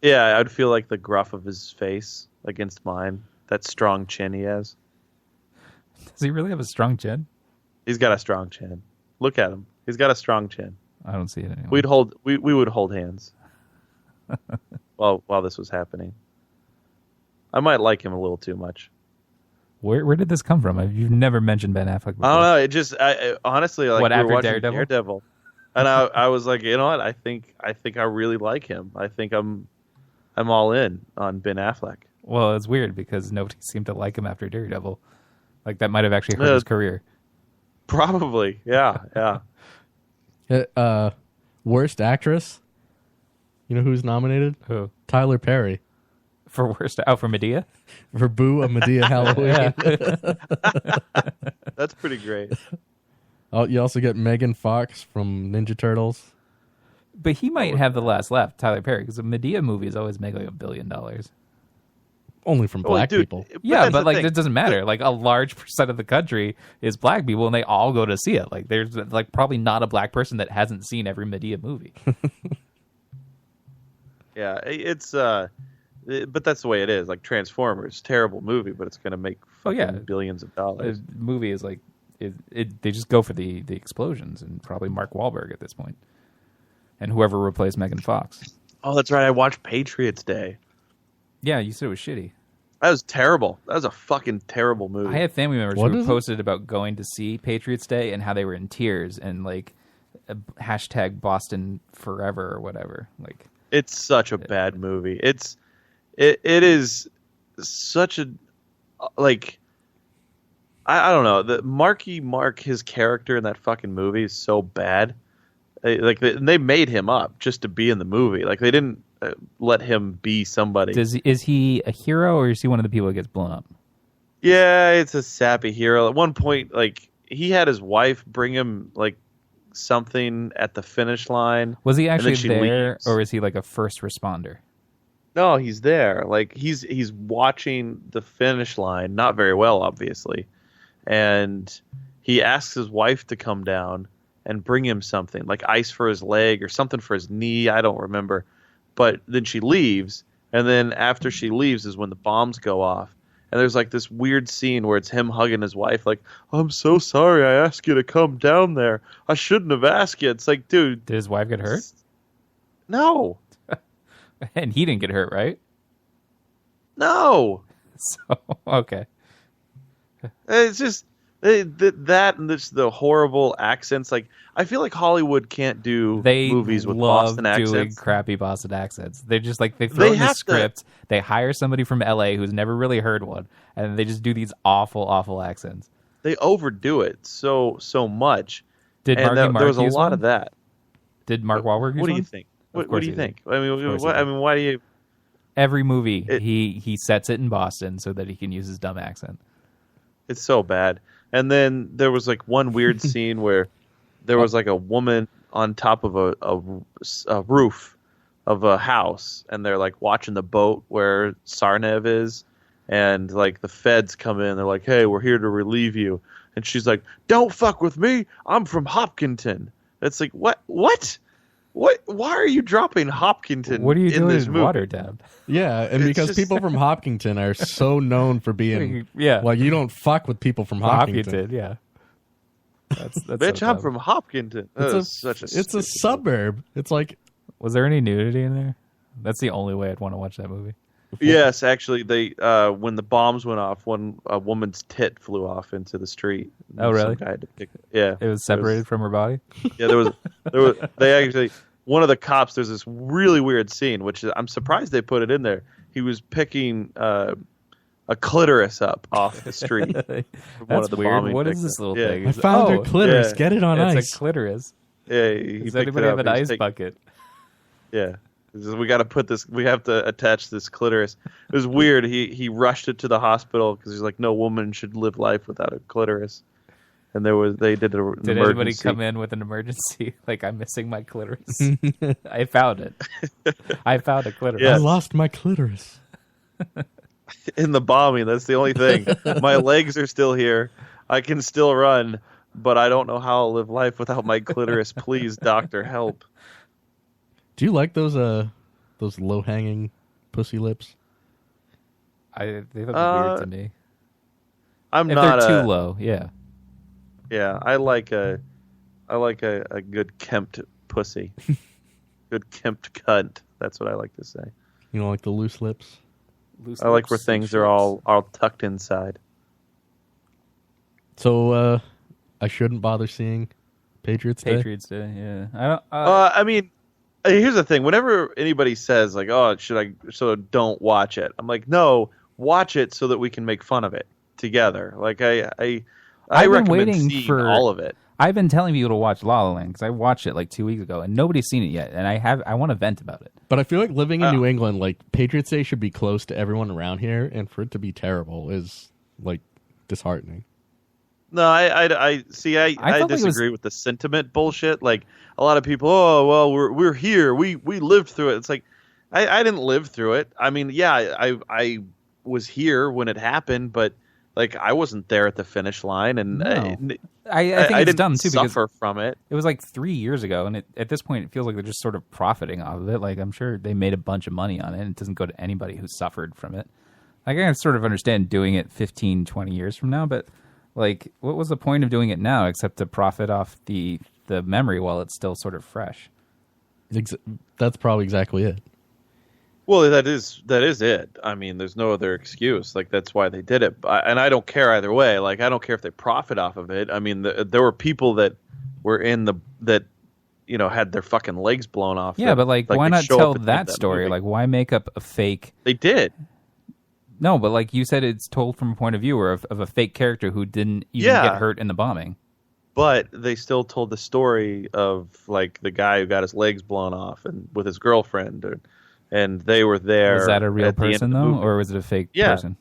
Yeah, I'd feel like the gruff of his face against mine. That strong chin he has. Does he really have a strong chin? He's got a strong chin. Look at him. He's got a strong chin. I don't see it anymore. We would hold hands while this was happening. I might like him a little too much. Where did this come from? You've never mentioned Ben Affleck before. I don't know. It just honestly, like, What, we were after watching Daredevil? and I was like, you know what? I think I really like him. I think I'm all in on Ben Affleck. Well, it's weird because nobody seemed to like him after Daredevil. Like that might have actually hurt his career. Probably, yeah. Worst Actress? You know who's nominated? Who? Tyler Perry For worst? Oh, for Medea? for Boo a Medea Halloween. That's pretty great. Oh, you also get Megan Fox from Ninja Turtles. But he might have the last laugh, Tyler Perry, because the Medea movies always make like $1 billion. Only from black dude, people. Yeah, that's but the like thing. it doesn't matter. Like a large percent of the country is black people, and they all go to see it. Like there's like probably not a black person that hasn't seen every Medea movie. Yeah, it's but that's the way it is. Like Transformers, terrible movie, but it's going to make fucking billions of dollars. The movie is like they just go for the explosions, and probably Mark Wahlberg at this point, and whoever replaced Megan Fox. Oh, that's right. I watched Patriots Day. Yeah, you said it was shitty. That was terrible. That was a fucking terrible movie. I have family members What who is it? posted about going to see Patriots Day and how they were in tears and like hashtag Boston forever or whatever. Like, It's such a bad movie. It is such a like I don't know. The Marky Mark, his character in that fucking movie is so bad. They made him up just to be in the movie. Like they didn't let him be somebody. is he a hero or is he one of the people that gets blown up? Yeah, it's a sappy hero. At one point, like he had his wife bring him like something at the finish line. Was he and then actually she there, leaves. or is he like a first responder? No, he's there. Like he's watching the finish line, not very well, obviously, and he asks his wife to come down and bring him something like ice for his leg or something for his knee. I don't remember. But then she leaves, and then after she leaves is when the bombs go off. And there's like this weird scene where it's him hugging his wife, like, "I'm so sorry I asked you to come down there. I shouldn't have asked you." It's like, dude, Did his wife get hurt? no, And he didn't get hurt, right? no. So okay. It's just that and the horrible accents. Like I feel like Hollywood can't do They movies with love Boston doing accents. crappy Boston accents. They're just like they throw They in the have to- script. They hire somebody from LA who's never really heard one, and they just do these awful accents. They overdo it so much. Did And Marky Mark there was a use lot one? of that. Did Mark Wahlberg use What do one? you think? Of What course do you he did. think? I mean, course he did. why do you? Every movie It- he sets it in Boston so that he can use his dumb accent. It's so bad. And then there was like one weird scene where there was like a woman on top of a roof of a house, and they're like watching the boat where Sarnev is, and like the feds come in. They're like, "Hey, we're here to relieve you," and she's like, "Don't fuck with me. I'm from Hopkinton." It's like, what? Why are you dropping Hopkinton? What are you in doing this in movie? Watertown? Yeah, and It's because just- people from Hopkinton are so known for being Yeah. like you don't fuck with people from Hopkinton. Hopkinton, yeah. That's Bitch, so I'm dumb. from Hopkinton. That is such a it's a stupid suburb. It's like Was there any nudity in there? That's the only way I'd want to watch that movie. Yes, actually, they when the bombs went off, a woman's tit flew off into the street. Oh, really? Some guy had to pick it. Yeah, It was separated from her body. Yeah, there was. They actually one of the cops. There's this really weird scene, which I'm surprised they put it in there. He was picking a clitoris up off the street. from one That's of the weird. bombing What is victims. this little Yeah. thing? I found her Oh, clitoris. yeah. Get it on It's ice. a clitoris. Yeah, he Does picked anybody it have up. an He was ice taking- bucket? Yeah. We got to put this. We have to attach this clitoris. It was weird. He rushed it to the hospital because he's like, no woman should live life without a clitoris. And they did an Did emergency. anybody come in with an emergency? Like, I'm missing my clitoris. I found it. I found a clitoris. Yeah. I lost my clitoris. in the bombing? That's the only thing. My legs are still here. I can still run, but I don't know how I'll live life without my clitoris. Please, doctor, help. Do you like those low hanging pussy lips? They look weird to me. I'm If not they're too low, yeah. Yeah, I like a good kempt pussy. Good kempt cunt. That's what I like to say. You know, like the loose lips. Loose I like lips where and things are shorts. all tucked inside. So I shouldn't bother seeing Patriots Day. Patriots Day. Yeah, I don't. I mean, here's the thing. Whenever anybody says like, "Oh, should I?" So don't watch it. I'm like, no, watch it so that we can make fun of it together. Like I I've been recommend waiting seeing for- all of it. I've been telling people to watch La La Land because I watched it like 2 weeks ago and nobody's seen it yet, and I want to vent about it. But I feel like living in New England, like Patriots Day should be close to everyone around here, and for it to be terrible is like disheartening. No, I see. I felt like it was- disagree with the sentiment bullshit. Like a lot of people, oh well, we're here. We lived through it. It's like I didn't live through it. I mean, yeah, I was here when it happened, but like I wasn't there at the finish line, and No. I think I it's didn't dumb too because suffer from it. it was like 3 years ago, and at this point, it feels like they're just sort of profiting off of it. Like I'm sure they made a bunch of money on it, and it doesn't go to anybody who suffered from it. Like, I can sort of understand doing it 15, 20 years from now, but like, what was the point of doing it now except to profit off the memory while it's still sort of fresh? That's probably exactly it. Well, that is it. I mean, there's no other excuse. Like, that's why they did it. And I don't care either way. Like, I don't care if they profit off of it. I mean, there were people that were had their fucking legs blown off. Yeah, but like why they not show tell up in that story? movie. Like, why make up a fake? They did. No, but like you said, it's told from a point of view of a fake character who didn't even Yeah. get hurt in the bombing. But they still told the story of like the guy who got his legs blown off and with his girlfriend, and they were there. Was that a real at the end person of the though, movie. or was it a fake Yeah. person?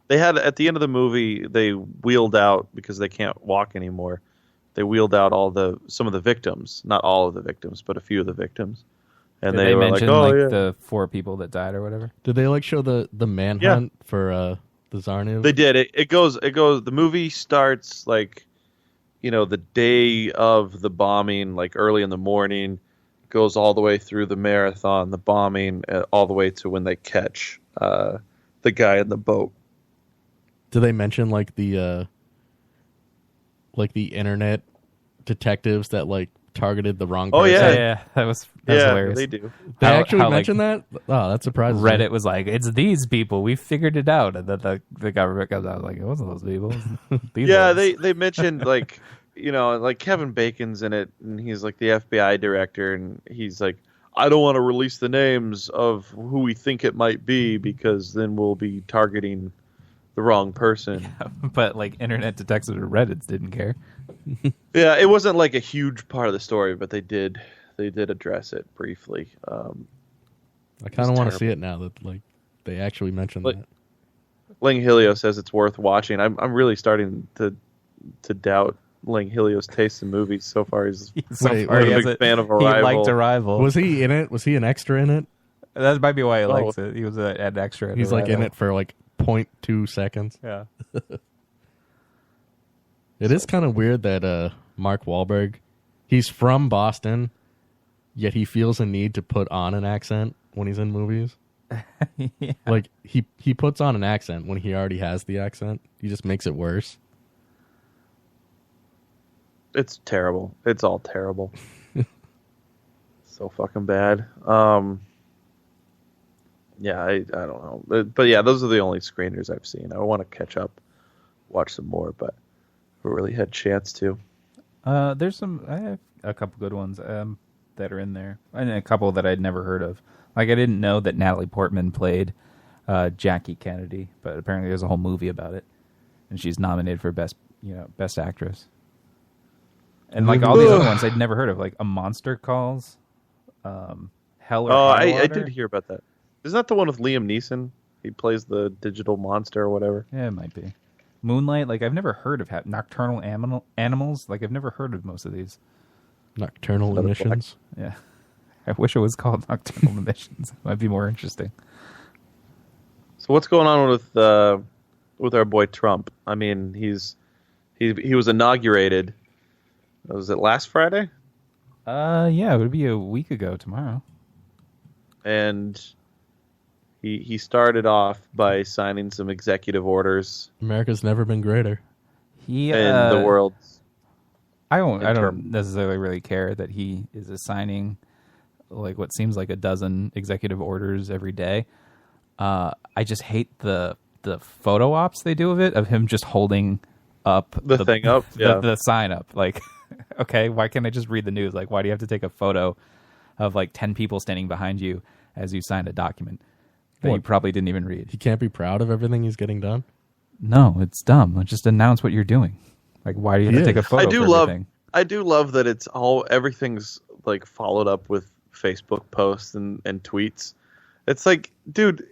They had at the end of the movie, they wheeled out because they can't walk anymore. They wheeled out some of the victims, not all of the victims, but a few of the victims, and Did they were mention like, "Oh yeah." the 4 people that died or whatever? Did they like show the manhunt for the Zarniv? They did. It goes. The movie starts like, the day of the bombing, like early in the morning, goes all the way through the marathon, the bombing, all the way to when they catch the guy in the boat. Do they mention like the internet detectives that like targeted the wrong person? Oh, yeah. Yeah, that was hilarious. They do. They How- actually how, like, mentioned that? Oh, that surprises me. Reddit was like, "It's these people. We figured it out." And then the government comes out like, "It wasn't those people." These Yeah, ones." they mentioned like like Kevin Bacon's in it, and he's like the FBI director, and he's like, I don't want to release the names of who we think it might be because then we'll be targeting the wrong person. But like internet detectives or Reddits didn't care. Yeah, it wasn't like a huge part of the story, but they did address it briefly. I kind of want to see it now that like they actually mentioned Like- that. Ling Helio says it's worth watching. I'm really starting to doubt Ling Helio's taste in movies so far. He's So Wait, far, wait, he I'm a has big it- fan of He Arrival. liked Arrival. Was he in it? Was he an extra in it? That might be why he likes Oh. it. He was an extra. in He's like in Arrival. it for like 0.2 seconds. Yeah. It is kind of weird that Mark Wahlberg, he's from Boston, yet he feels a need to put on an accent when he's in movies. Yeah. Like he puts on an accent when he already has the accent. He just makes it worse. It's terrible. It's all terrible. So fucking bad. Yeah, I don't know. But yeah, those are the only screeners I've seen. I want to catch up, watch some more, but I really had a chance to. There's I have a couple good ones that are in there, and a couple that I'd never heard of. Like I didn't know that Natalie Portman played Jackie Kennedy, but apparently there's a whole movie about it, and she's nominated for best actress. And like all these other ones I'd never heard of, like A Monster Calls, Hell or High I Water. did hear about that. Isn't that the one with Liam Neeson? He plays the digital monster or whatever. Yeah, it might be. Moonlight, like I've never heard of Nocturnal Animals. Like I've never heard of most of these. Nocturnal Another emissions. Yeah, I wish it was called Nocturnal Emissions. It might be more interesting. So what's going on with our boy Trump? I mean, he was inaugurated. Was it last Friday? Yeah, it would be a week ago tomorrow. And he started off by signing some executive orders America's never been greater. He in the world. I in don't term- necessarily really care that he is assigning like what seems like a dozen executive orders every day. I just hate the photo ops they do of him just holding up The thing up, yeah. the sign up. Like, okay, why can't I just read the news? Like, why do you have to take a photo of like 10 people standing behind you as you sign a document that you What? probably didn't even read? He can't be proud of everything he's getting done. No, it's dumb. Just announce what you're doing. Like, why do you have to take a photo? I do love that it's everything's like followed up with Facebook posts and tweets. It's like, dude,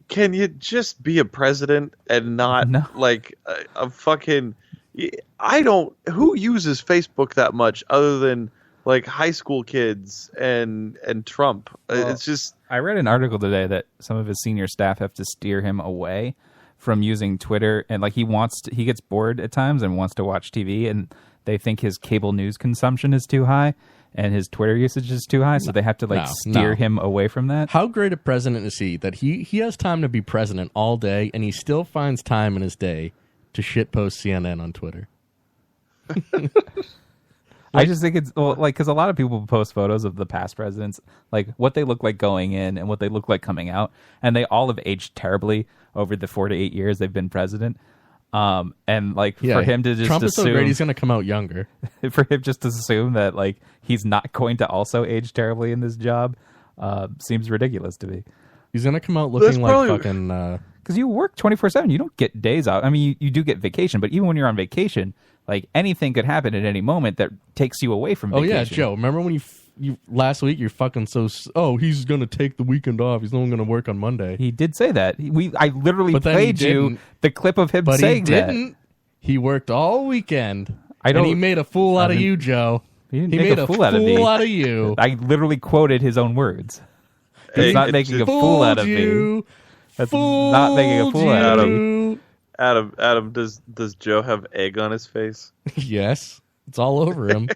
can you just be a president and not No. like a fucking? Who uses Facebook that much other than like high school kids and Trump? Well, It's just I read an article today that some of his senior staff have to steer him away from using Twitter, and like he gets bored at times and wants to watch TV, and they think his cable news consumption is too high and his Twitter usage is too high, so they have to like steer him away from that. How great a president is he that he has time to be president all day and he still finds time in his day to shitpost CNN on Twitter? I just think it's because a lot of people post photos of the past presidents, like what they look like going in and what they look like coming out, and they all have aged terribly over the 4 to 8 years they've been president. And like for him to just Trump is assume so great, he's going to come out younger. for him just to assume that like he's not going to also age terribly in this job, seems ridiculous to me. He's going to come out looking like fucking. Because you work 24/7, you don't get days out. I mean, you do get vacation, but even when you're on vacation, like anything could happen at any moment that takes you away from vacation. Oh yeah, Joe. Remember when you last week you're fucking he's gonna take the weekend off. He's only gonna work on Monday. He did say that. I literally played you the clip of him saying that. But he didn't. He worked all weekend. And he made a fool out of you, Joe. He didn't he make made a fool out of me. Out of you. I literally quoted his own words. He's not making a fool out of me. That's not making a fool out of me. Adam, does Joe have egg on his face? Yes. It's all over him.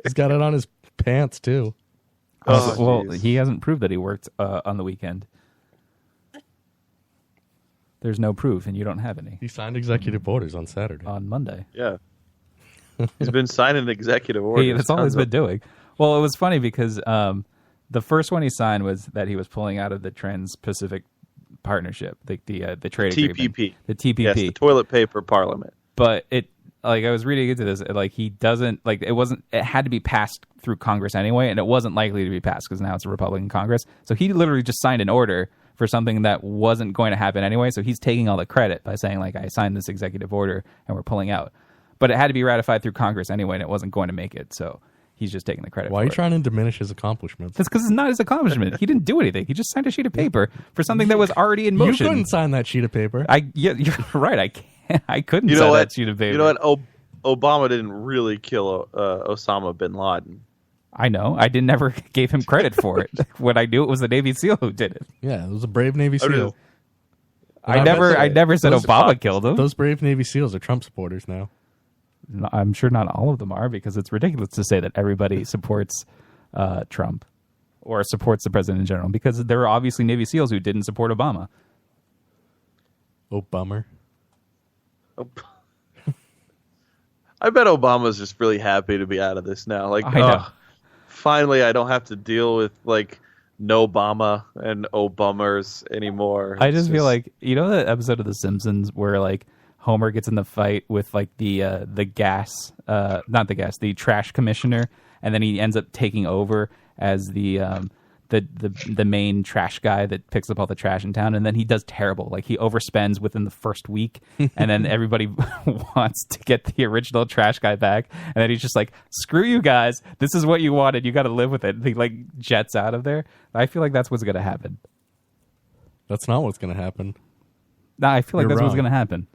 He's got it on his pants, too. Well, he hasn't proved that he worked on the weekend. There's no proof, and you don't have any. He signed executive orders on Saturday. On Monday. Yeah. He's been signing executive orders. That's all he's been doing. Well, it was funny because the first one he signed was that he was pulling out of the Trans-Pacific Partnership, the trade agreement. TPP. The TPP. Yes, the toilet paper parliament. But I was reading into this, he doesn't, it had to be passed through Congress anyway, and it wasn't likely to be passed because now it's a Republican Congress. So he literally just signed an order for something that wasn't going to happen anyway. So he's taking all the credit by saying, I signed this executive order and we're pulling out. But it had to be ratified through Congress anyway, and it wasn't going to make it. So he's just taking the credit. Why are you trying to diminish his accomplishments? That's because it's not his accomplishment. He didn't do anything. He just signed a sheet of paper for something that was already in motion. You couldn't sign that sheet of paper. You're right. I can't. I couldn't sign that sheet of paper. You know what? Obama didn't really kill Osama bin Laden. I know. I never gave him credit for it when I knew it was the Navy SEAL who did it. Yeah, it was a brave Navy SEAL. I never said Obama killed him. Those brave Navy SEALs are Trump supporters now. I'm sure not all of them are, because it's ridiculous to say that everybody supports Trump or supports the president in general, because there are obviously Navy SEALs who didn't support Obama. Oh, bummer. I bet Obama's just really happy to be out of this now. I know. Finally, I don't have to deal with no Obama and Obummers anymore. I just feel like, you know that episode of The Simpsons where Homer gets in the fight with the trash commissioner, and then he ends up taking over as the main trash guy that picks up all the trash in town, and then he does terrible. He overspends within the first week, and then everybody wants to get the original trash guy back, and then he's just like, screw you guys, this is what you wanted, you got to live with it. And he jets out of there. I feel like that's what's going to happen. That's not what's going to happen. No, I feel like that's what's going to happen.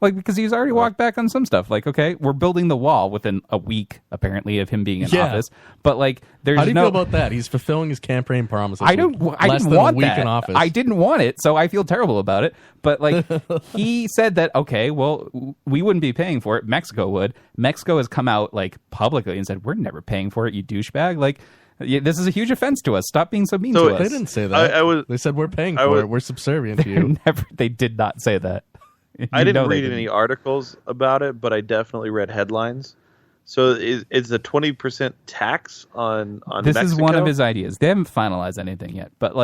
Because he's already walked back on some stuff. Okay, we're building the wall within a week, apparently, of him being in office. But there's how do you feel about that? He's fulfilling his campaign promises. I didn't want that. In office. I didn't want it, so I feel terrible about it. But he said that, okay, well, we wouldn't be paying for it. Mexico would. Mexico has come out publicly and said, we're never paying for it, you douchebag. This is a huge offense to us. Stop being so mean to us. They didn't say that. They said we're paying for it. We're subservient to you. They did not say that. I didn't read any articles about it, but I definitely read headlines. So is the 20% tax on this Mexico? Is one of his ideas. They haven't finalized anything yet. But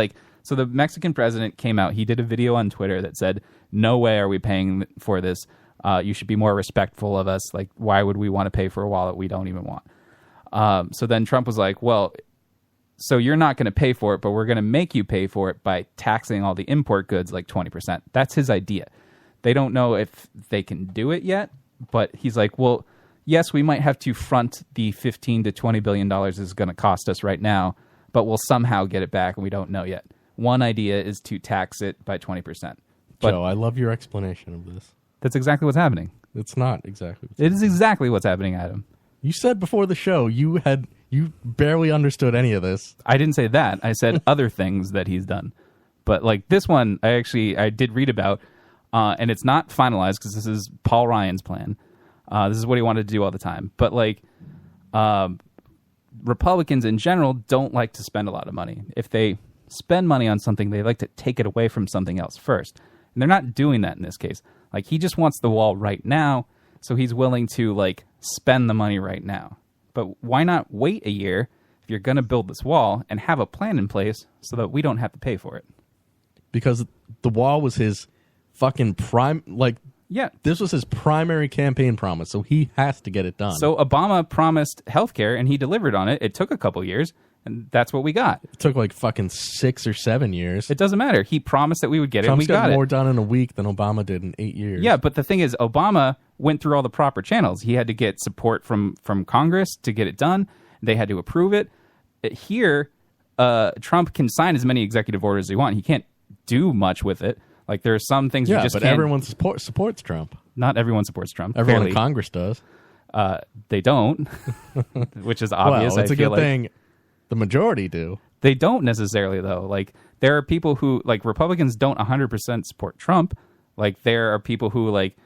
so the Mexican president came out. He did a video on Twitter that said, no way are we paying for this. You should be more respectful of us. Why would we want to pay for a wall that we don't even want? So then Trump was like, well, so you're not going to pay for it, but we're going to make you pay for it by taxing all the import goods 20%. That's his idea. They don't know if they can do it yet, but he's like, well, yes, we might have to front the $15 to $20 billion is going to cost us right now, but we'll somehow get it back, and we don't know yet. One idea is to tax it by 20%. But Joe, I love your explanation of this. That's exactly what's happening. It's not exactly. It is exactly what's happening, Adam. You said before the show you barely understood any of this. I didn't say that. I said other things that he's done. But this one, I did read about. And it's not finalized because this is Paul Ryan's plan. This is what he wanted to do all the time. But Republicans in general don't like to spend a lot of money. If they spend money on something, they like to take it away from something else first. And they're not doing that in this case. He just wants the wall right now, so he's willing to spend the money right now. But why not wait a year if you're going to build this wall and have a plan in place so that we don't have to pay for it? Because the wall was his fucking prime, like, Yeah. this was his primary campaign promise, so he has to get it done. So Obama promised healthcare and he delivered on it. It took a couple years, and that's what we got. it took like fucking 6 or 7 years. It doesn't matter. He promised that we would get it, and Trump's we got more it. done in a week than Obama did in 8 years. Yeah, but the thing is, Obama went through all the proper channels. He had to get support from Congress to get it done. They had to approve it. Here, Trump can sign as many executive orders as he wants. He can't do much with it. Like, there are some things you Yeah, just but can't. everyone supports Trump. Not everyone supports Trump. Everyone clearly. in Congress does. They don't, which is obvious. Well, it's I a feel good like. thing the majority do. They don't necessarily, though. Like, there are people who, like, Republicans don't 100% support Trump. Like, there are people who, like,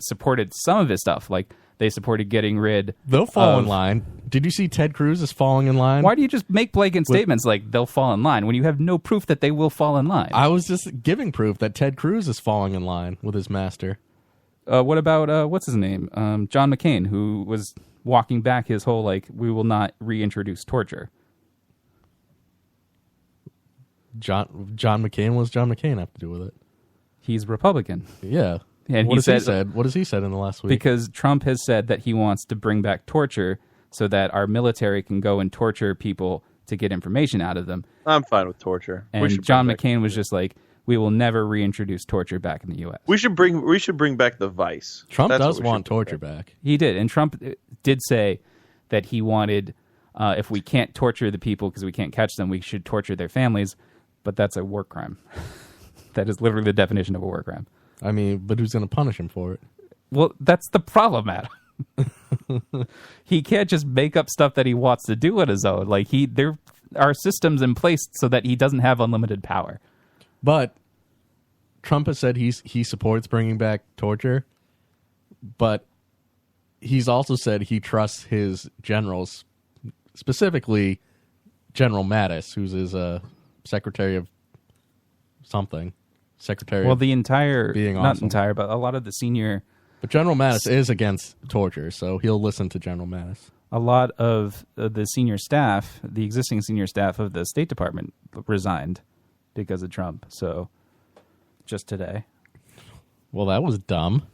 supported some of his stuff. Like, they supported getting rid They'll fall of- in line. Did you see Ted Cruz is falling in line? Why do you just make blatant statements like they'll fall in line when you have no proof that they will fall in line? I was just giving proof that Ted Cruz is falling in line with his master. What about, what's his name? John McCain, who was walking back his whole, like, we will not reintroduce torture. John McCain. What does John McCain have to do with it? He's Republican. Yeah. And What he has said, What has he said in the last week? because Trump has said that he wants to bring back torture so that our military can go and torture people to get information out of them. I'm fine with torture. We And should John bring back- McCain was just like, we will never reintroduce torture back in the U.S. We should bring back the vice. Trump That's does what we want should bring torture back. He did, and Trump did say that he wanted, if we can't torture the people because we can't catch them, we should torture their families. But that's a war crime. That is literally the definition of a war crime. I mean, but who's going to punish him for it? Well, that's the problem, Adam. He can't just make up stuff that he wants to do on his own. Like, there are systems in place so that he doesn't have unlimited power. But Trump has said he supports bringing back torture, but he's also said he trusts his generals, specifically General Mattis, who's his secretary of something. Secretary. Well, the entire, being not awesome. entire, but a lot of the senior, But General Mattis is against torture, so he'll listen to General Mattis. a lot of the senior staff, the existing senior staff of the State Department resigned because of Trump. So, just today. Well, that was dumb.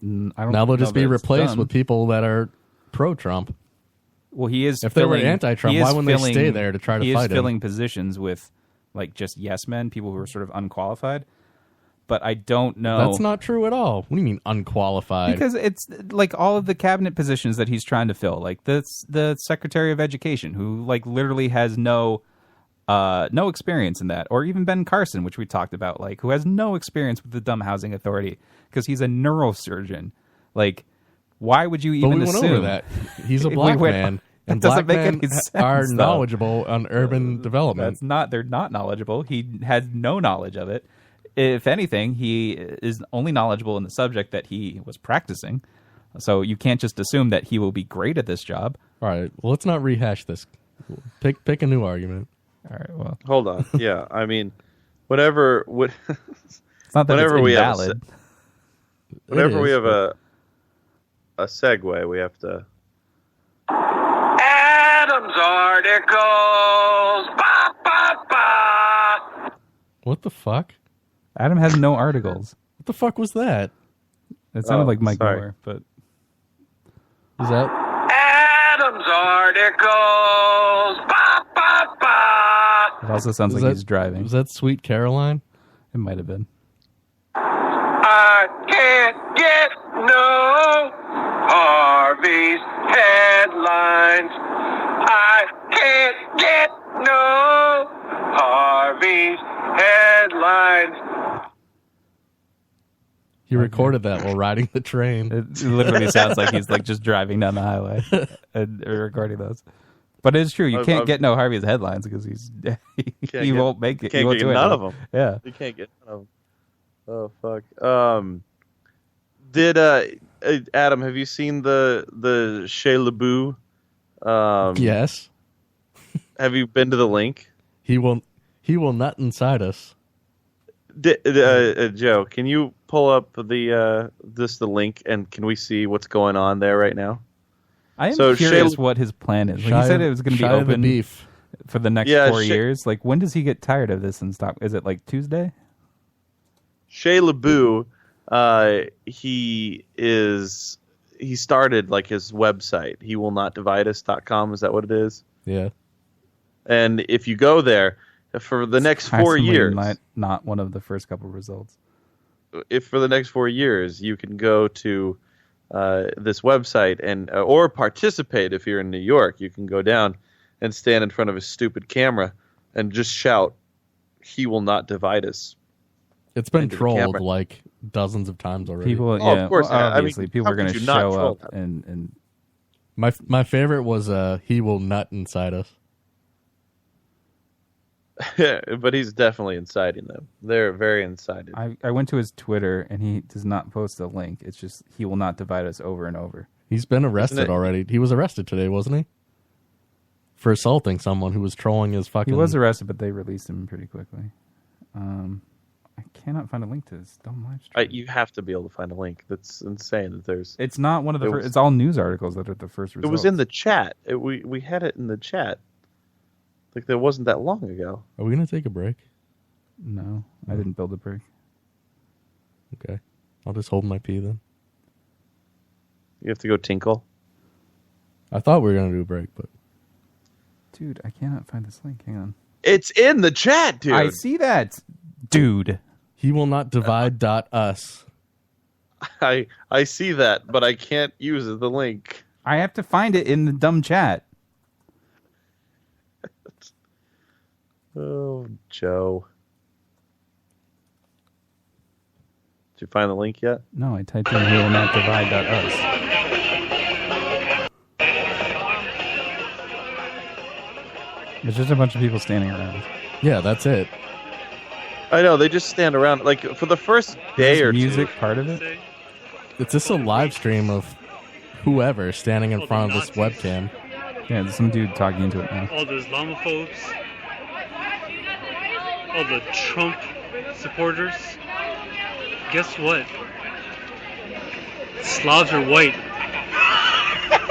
I don't Now they'll know just be that it's replaced done. with people that are pro-Trump. Well, he is. If they were filling- anti-Trump, he is why wouldn't they filling- stay there to try to he fight is him? filling positions with, like, just yes men, people who are sort of unqualified. But I don't know. That's not true at all. What do you mean unqualified? Because it's like all of the cabinet positions that he's trying to fill, like the Secretary of Education, who like literally has no experience in that, or even Ben Carson, which we talked about, like who has no experience with the Dumb Housing Authority because he's a neurosurgeon. Like, why would you But even we went assume over that. He's a We black went- man, that and doesn't black make men any sense, are though. knowledgeable on urban development. They're not knowledgeable. He has no knowledge of it. If anything, he is only knowledgeable in the subject that he was practicing. So you can't just assume that he will be great at this job. All right, well, let's not rehash this. Pick a new argument. All right, well, Hold on. Yeah, I mean, whenever it's not that whenever it's we have invalid. whenever we is, have a segue, we have to. Adam's articles. Ba, ba, ba. What the fuck? Adam has no articles. What the fuck was that? It sounded Oh, like Mike sorry. Moore, but Is that? Adam's articles. Ba, ba, ba. it also sounds Was like that- he's driving. Was that Sweet Caroline? It might have been. I can't get no Harvey's headlines. I can't get no Harvey's headlines. He recorded that while riding the train. It literally sounds like he's like just driving down the highway and recording those. But it's true. You can't get no Harvey's headlines because he won't make it. He Can't won't get do it. none of them. Yeah. You can't get none of them. Oh fuck. Did Adam? Have you seen the Shea LaBeouf? Yes, Have you been to the link? he will nut inside us. Joe, can you pull up the link and can we see what's going on there right now? I am So curious Shia- what his plan is. Like, he said it was going to be Shia the open beef. for the next Yeah, 4 years. Like, when does he get tired of this and stop? Is it like Tuesday? Shea LaBeouf, he started like his website, hewillnotdivideus.com. Is that what it is? Yeah. And if you go there for the next 4 Surprisingly years, not one of the first couple results. if for the next 4 years you can go to this website and or participate if you're in New York, you can go down and stand in front of a stupid camera and just shout, "He will not divide us." It's been Into the trolled camera. like dozens of times already. People, Oh, yeah, of course, well, I mean, obviously, people how are going could to you not show troll up that? and My favorite was he will nut inside us. But he's definitely inciting them. They're very incited. I went to his Twitter and he does not post a link. It's just he will not divide us over and over. He's been Isn't arrested it- already. He was arrested today, wasn't he? For assaulting someone who was trolling his fucking. He was arrested, but they released him pretty quickly. I cannot find a link to this dumb live stream. You have to be able to find a link. That's insane. That there's. It's not one of the It first. was- It's all news articles that are the first It results. was in the chat. We had it in the chat. Like that wasn't that long ago. Are we gonna take a break? No, I didn't build a break. Okay, I'll just hold my pee then. You have to go tinkle. I thought we were gonna do a break, but Dude, I cannot find this link. Hang on. It's in the chat, dude. I see that, dude. he will not divide us. I see that, but I can't use the link. I have to find it in the dumb chat. Oh, Joe. Did you find the link yet? No, I typed in "he will not divide.us." It's just a bunch of people standing around. Yeah, that's it. I know, they just stand around. Like, for the first day Is or music two. part of it? It's just a live stream of whoever standing in front of this webcam. Yeah, there's some dude talking into it now. All the Islamophobes, all the Trump supporters. Guess what? Slavs are white.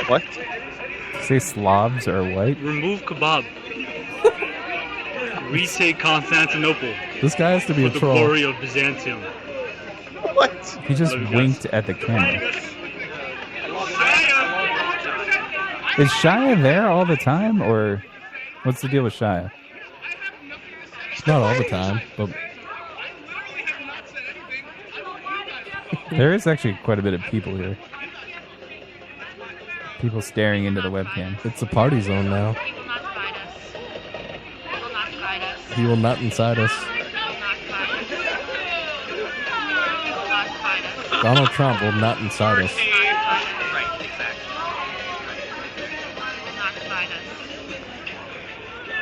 What? Say Slavs are white. Remove kebab. Retake Constantinople This guy has to be for a the troll. glory of Byzantium. What? He just Love you guys. winked at the camera. Is Shia there all the time, or what's the deal with Shia? Not all the time, but There is actually quite a bit of people here. People staring into the webcam. it's a party zone now. He will nut inside us. Donald Trump will nut inside us.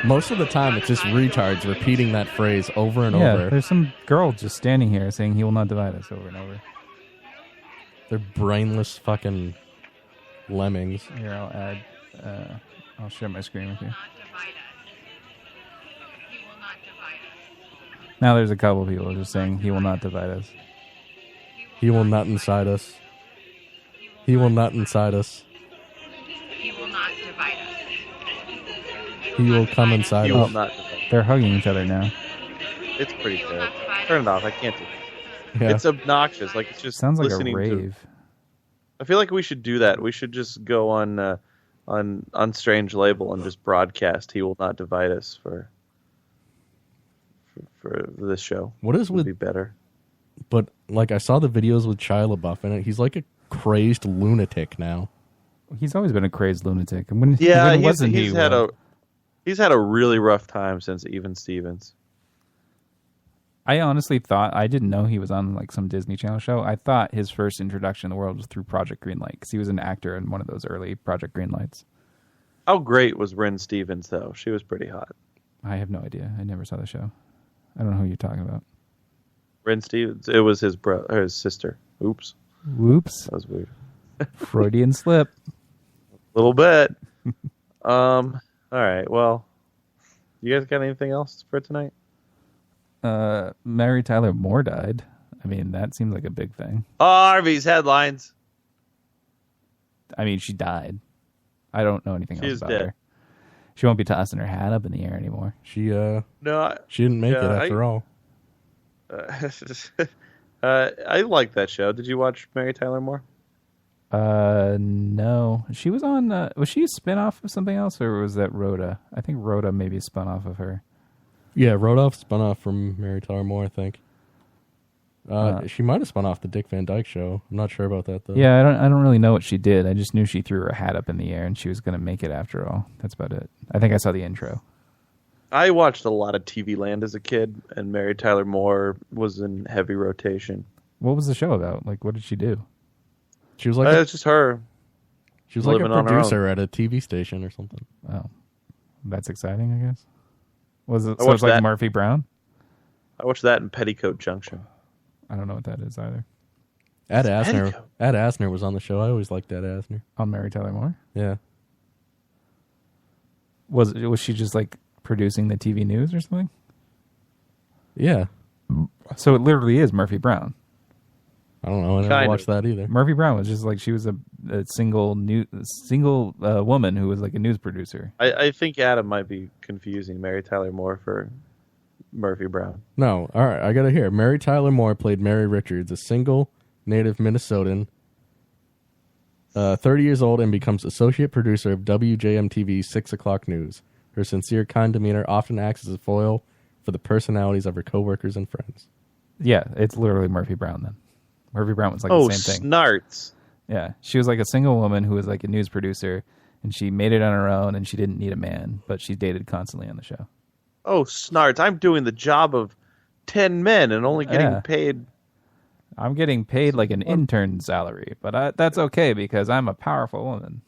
Most of the time, it's just retards repeating that phrase over and Yeah, over. there's some girl just standing here saying he will not divide us over and over. They're brainless fucking lemmings. Here, I'll add. I'll share my screen with you. Now there's a couple people just saying he will not divide us. He will nut inside us. He will nut inside us. He will not divide us. He will come inside You will us. not. They're hugging each other now. It's pretty good. Turn it off. I can't do it. Yeah. It's obnoxious. Like, it's just Sounds like a listening rave. I feel like we should do that. We should just go on Strange Label and just broadcast "He will not divide us" for this show. What is Would with? be better. But like, I saw the videos with Shia LaBeouf in it. He's like a crazed lunatic now. He's always been a crazed lunatic. And when, Yeah, when he's wasn't he? had Well, he's had a really rough time since Even Stevens. I honestly thought, I didn't know he was on like some Disney Channel show. I thought his first introduction in the world was through Project Greenlight because he was an actor in one of those early Project Greenlights. How great was Ren Stevens though? She was pretty hot. I have no idea. I never saw the show. I don't know who you're talking about. Ren Stevens. It was his brother or his sister. Oops, Whoops. that was weird. Freudian slip. Little bit. All right. Well, you guys got anything else for tonight? Mary Tyler Moore died. I mean, that seems like a big thing. Oh, Harvey's headlines. I mean, she died. I don't know anything else She's about dead. her. She won't be tossing her hat up in the air anymore. She No, she didn't make it yeah, after all. I like that show. Did you watch Mary Tyler Moore? No. She was on. Was she a spinoff of something else, or was that Rhoda? I think Rhoda maybe spun off of her. Yeah, Rodolph spun off from Mary Tyler Moore, I think. She might have spun off the Dick Van Dyke Show. I'm not sure about that though. Yeah, I don't really know what she did. I just knew she threw her hat up in the air and she was going to make it after all. That's about it. I think I saw the intro. I watched a lot of TV Land as a kid, and Mary Tyler Moore was in heavy rotation. What was the show about? Like, what did she do? She was like It's just her. she was like living a on her producer at a TV station or something. Oh, that's exciting, I guess. Was it? I So it's watched like that. Murphy Brown. I watched that in Petticoat Junction. I don't know what that is either. Ed Asner. Petticoat. Ed Asner was on the show. I always liked Ed Asner. On Mary Tyler Moore. Yeah. Was she just like producing the TV news or something? Yeah. So it literally is Murphy Brown. I don't know. I never Kind watched of. that either. Murphy Brown was just like she was a single woman who was like a news producer. I think Adam might be confusing Mary Tyler Moore for Murphy Brown. No. All right. I got to hear. Mary Tyler Moore played Mary Richards, a single native Minnesotan, 30 years old, and becomes associate producer of WJMTV's 6 o'clock news. Her sincere, kind demeanor often acts as a foil for the personalities of her coworkers and friends. Yeah, it's literally Murphy Brown then. Murphy Brown was like Oh, the same thing. snarts. Yeah, she was like a single woman who was like a news producer, and she made it on her own, and she didn't need a man, but she dated constantly on the show. Oh, snarts. I'm doing the job of 10 men and only getting Yeah. paid. I'm getting paid like an intern salary, but that's okay because I'm a powerful woman.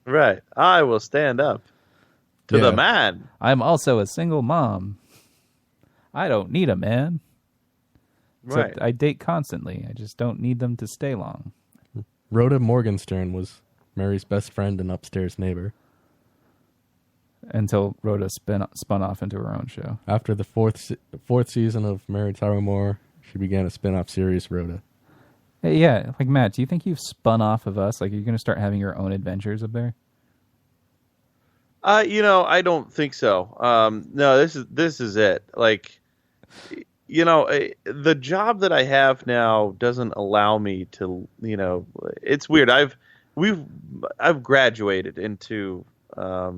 Right. I will stand up to Yeah. the man. I'm also a single mom. I don't need a man. Right. Except I date constantly. I just don't need them to stay long. Rhoda Morgenstern was Mary's best friend and upstairs neighbor. Until Rhoda spun off into her own show. After the fourth season of Mary Tyler Moore, she began a spin-off series, Rhoda. Hey, yeah, like Matt, do you think you've spun off of us? Like, are you going to start having your own adventures up there? I don't think so. No, this is it. Like, the job that I have now doesn't allow me to, it's weird. I've graduated into, I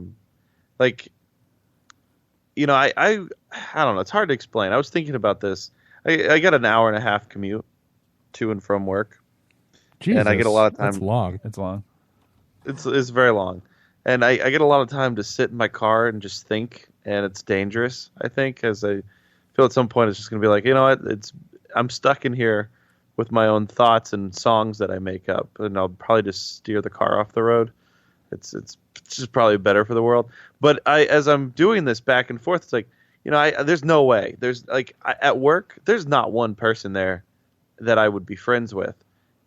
don't know. It's hard to explain. I was thinking about this. I got an hour and a half commute to and from work. Jesus, and I get a lot of time. That's long. It's long. It's very long. And I get a lot of time to sit in my car and just think, and it's dangerous, I think, because I feel at some point it's just going to be like, you know what, I'm stuck in here with my own thoughts and songs that I make up, and I'll probably just steer the car off the road. It's just probably better for the world. But as I'm doing this back and forth, it's like, there's no way. There's at work, there's not one person there that I would be friends with.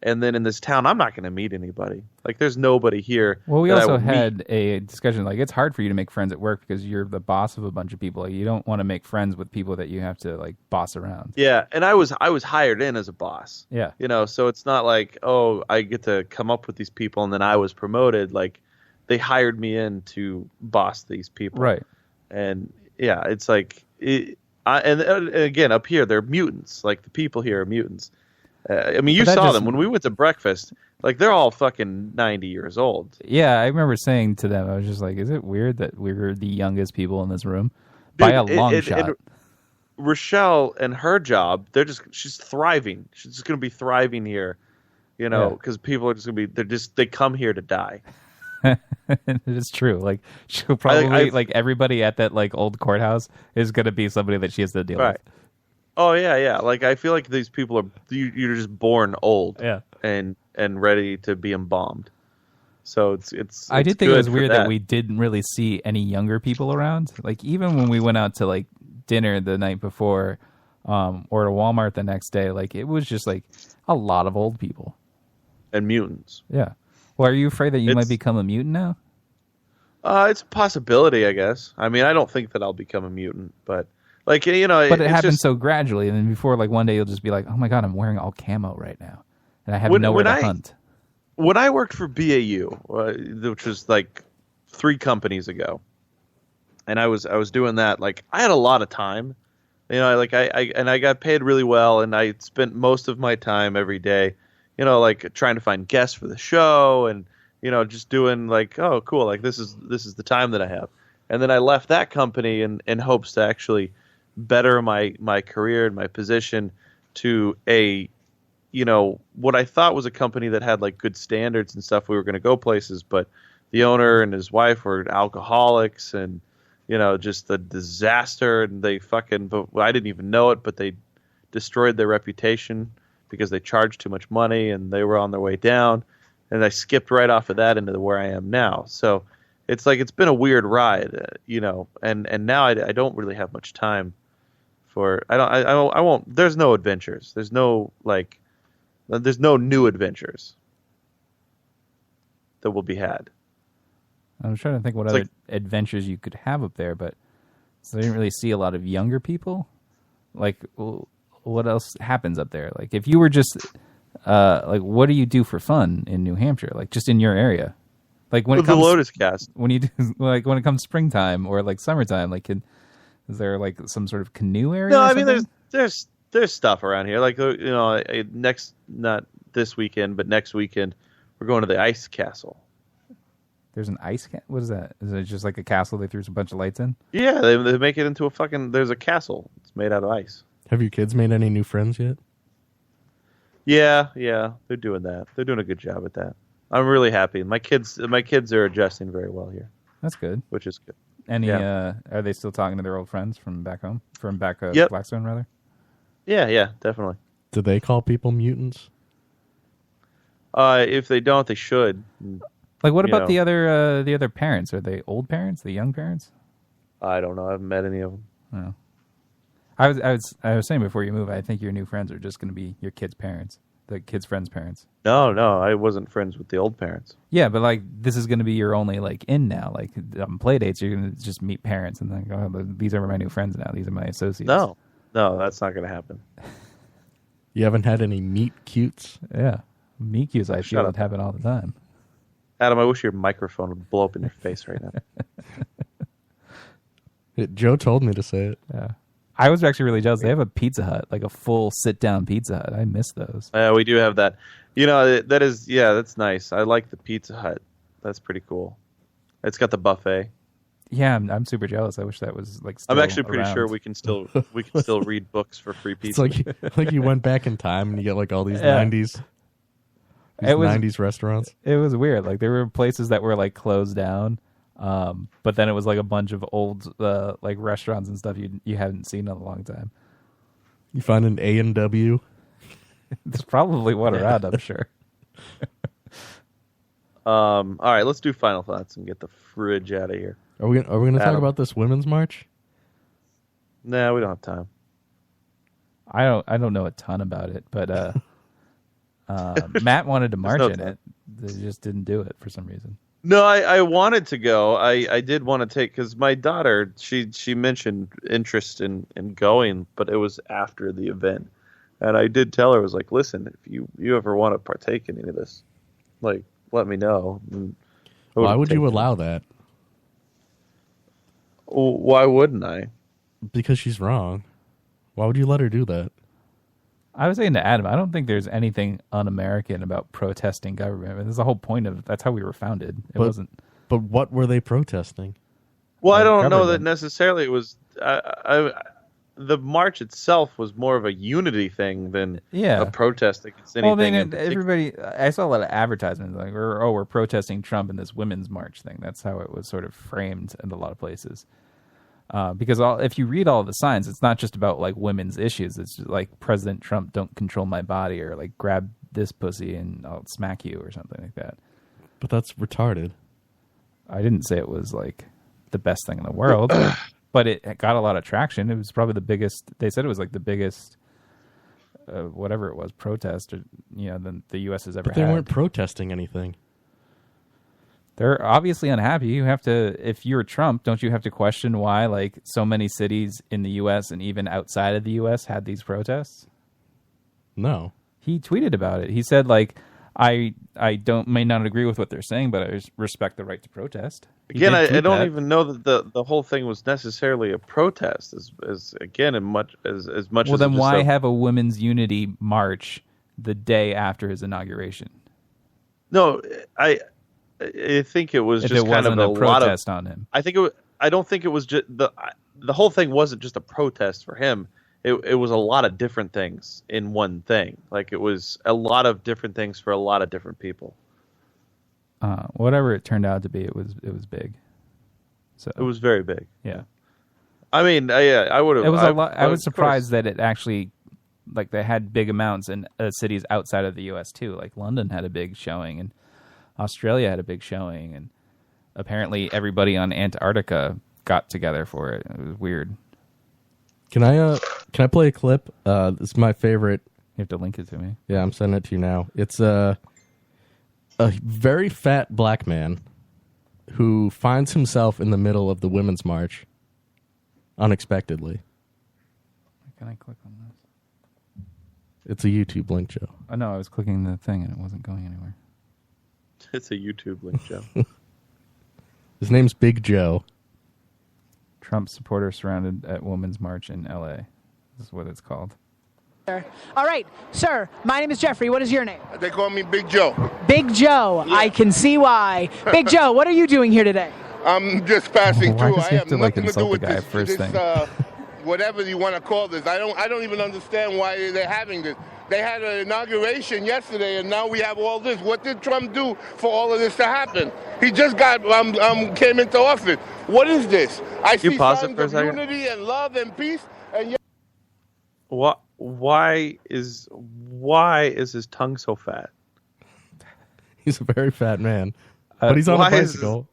And then in this town, I'm not going to meet anybody. Like, there's nobody here. Well, we that I also would meet. had a discussion. Like, it's hard for you to make friends at work because you're the boss of a bunch of people. Like, you don't want to make friends with people that you have to like boss around. Yeah, and I was hired in as a boss. Yeah. So it's not like, oh, I get to come up with these people and then I was promoted. Like, they hired me in to boss these people. Right. And yeah, it's like, and again, up here, they're mutants. Like, the people here are mutants. You that saw just- them when we went to breakfast. Like, they're all fucking 90 years old. Yeah, I remember saying to them, I was just like, is it weird that we're the youngest people in this room? By a Dude, long shot. Rochelle and her job, she's thriving. She's just going to be thriving here, Yeah. because people are just going to be, they come here to die. It is true. Like, she'll probably, I've- like, everybody at that, like, old courthouse is going to be somebody that she has to deal Right. with. Oh, yeah. Like, I feel like these people you're just born old. Yeah. And ready to be embalmed. So it's I did think good it was for weird that we didn't really see any younger people around. Like, even when we went out to like dinner the night before, or to Walmart the next day, like it was just like a lot of old people. And mutants. Yeah. Well, are you afraid that you might It's- become a mutant now? It's a possibility, I guess. I mean, I don't think that I'll become a mutant, but Like, but it it's happens just, so gradually, and then before, like, one day you'll just be like, oh my God, I'm wearing all camo right now, and I have When- nowhere when to I- hunt. when I worked for BAU, which was like 3 companies ago, and I was doing that, like, I had a lot of time, like I got paid really well, and I spent most of my time every day, like trying to find guests for the show, and just doing like, oh cool, like this is the time that I have. And then I left that company in hopes to actually better my career and my position to what I thought was a company that had like good standards and stuff. We were going to go places, but the owner and his wife were alcoholics, and just a disaster. And but I didn't even know it, but they destroyed their reputation because they charged too much money, and they were on their way down. And I skipped right off of that into where I am now. So it's like it's been a weird ride, and now I don't really have much time for. I won't. There's no adventures. There's no new adventures that will be had. I'm trying to think what It's other like- adventures you could have up there, but so I didn't really see a lot of younger people. Like, what else happens up there? Like, if you were just, like, what do you do for fun in New Hampshire? Like, just in your area? Like, when it The comes Lotus Cast. when you do, like, when it comes springtime or like summertime, like, is there like some sort of canoe area? No, or I mean something? there's stuff around here. Like not this weekend, but next weekend we're going to the Ice Castle. There's an ice. What is that? Is it just like a castle they threw a bunch of lights in? Yeah, they make it into there's a castle. It's made out of ice. Have your kids made any new friends yet? Yeah, they're doing that. They're doing a good job at that. I'm really happy. My kids are adjusting very well here, That's good. which is good. Any? Yeah. Are they still talking to their old friends from back home? From back Yep. Blackstone, rather? Yeah, definitely. Do they call people mutants? If they don't, they should. Like, what You about know. the other parents? Are they old parents? The young parents? I don't know. I haven't met any of them. No. I was saying before you move, I think your new friends are just going to be your kids' parents, the kids' friends' parents. No, I wasn't friends with the old parents. Yeah, but like this is going to be your only like in now. Like on play dates, you're going to just meet parents and then go, oh, these are my new friends now. These are my associates. No, that's not going to happen. You haven't had any meet cutes? Yeah, meet cutes. I Shut feel up. it happen all the time. Adam, I wish your microphone would blow up in your face right now. Joe told me to say it. Yeah, I was actually really jealous. They have a Pizza Hut, like a full sit-down Pizza Hut. I miss those. We do have that. That's nice. I like the Pizza Hut. That's pretty cool. It's got the buffet. Yeah, I'm super jealous. I wish that was like. Still I'm actually pretty around. sure we can still read books for free It's pizza. like you went back in time and you get like all these Yeah. 90s. It was- 90s restaurants. It was weird. Like there were places that were like closed down, but then it was like a bunch of old like restaurants and stuff you hadn't seen in a long time. You find an A&W. There's probably one around, I'm sure. All right, let's do final thoughts and get the fridge out of here. Are we gonna talk Adam. about this women's march? Nah, we don't have time. I don't know a ton about it, but Matt wanted to march no in time. it. They just didn't do it for some reason. No, I wanted to go. I did want to take, because my daughter, she mentioned interest in going, but it was after the event. And I did tell her, I was like, listen, if you ever want to partake in any of this, like, let me know. And I Why would you take it. allow that? Well, why wouldn't I? Because she's wrong. Why would you let her do that? I was saying to Adam, I don't think there's anything un-American about protesting government. I mean, there's the whole point of that's how we were founded. It wasn't. But what were they protesting? Well, I don't know that government. necessarily it was. The march itself was more of a unity thing than Yeah. a protest against Well, anything. I in mean, particular. everybody. I saw a lot of advertisements like, we're protesting Trump in this women's march thing." That's how it was sort of framed in a lot of places. Because if you read all the signs, it's not just about like women's issues. It's just like President Trump, don't control my body, or like grab this pussy and I'll smack you, or something like that. But that's retarded. I didn't say it was like the best thing in the world, but it got a lot of traction. It was probably the biggest. They said it was like the biggest, whatever it was, protest, or than the U.S. has ever But they had. weren't protesting anything. They're obviously unhappy. You have to, if you're Trump, don't you have to question why like so many cities in the U.S. and even outside of the U.S. had these protests? No. He tweeted about it. He said like, I may not agree with what they're saying, but I respect the right to protest. Again, I don't even know that the whole thing was necessarily a protest as again as much as Well, then why have a women's unity march the day after his inauguration? No, I think it was If just it kind of wasn't a a protest lot of, on him. I think I don't think it was just the whole thing wasn't just a protest for him. It was a lot of different things in one thing. Like it was a lot of different things for a lot of different people. Whatever it turned out to be, it was big. So it was very big. Yeah. I mean, I would have. It was a lot. I was surprised that it actually, like, they had big amounts in cities outside of the U.S. too. Like London had a big showing, and Australia had a big showing, and apparently everybody on Antarctica got together for it. It was weird. Can I play a clip? This is my favorite. You have to link it to me. Yeah, I'm sending it to you now. It's a very fat black man who finds himself in the middle of the Women's March unexpectedly. Can I click on this? It's a YouTube link, Joe. Oh, no, I was clicking the thing and it wasn't going anywhere. It's a YouTube link, Joe. His name's Big Joe. Trump supporters surrounded at Women's March in L.A. This is what it's called. All right, sir, my name is Jeffrey. What is your name? They call me Big Joe. Big Joe. Yeah. I can see why. Big Joe, what are you doing here today? I'm just passing Why through. does I he have have to, like, nothing to do insult with the guy this, first thing? Whatever you want to call this. I don't even understand why they're having this. They had an inauguration yesterday, and now we have all this. What did Trump do for all of this to happen? He just came into office. What is this? I see signs of unity and love and peace, and yet. Why is his tongue so fat? He's a very fat man, but he's on a bicycle.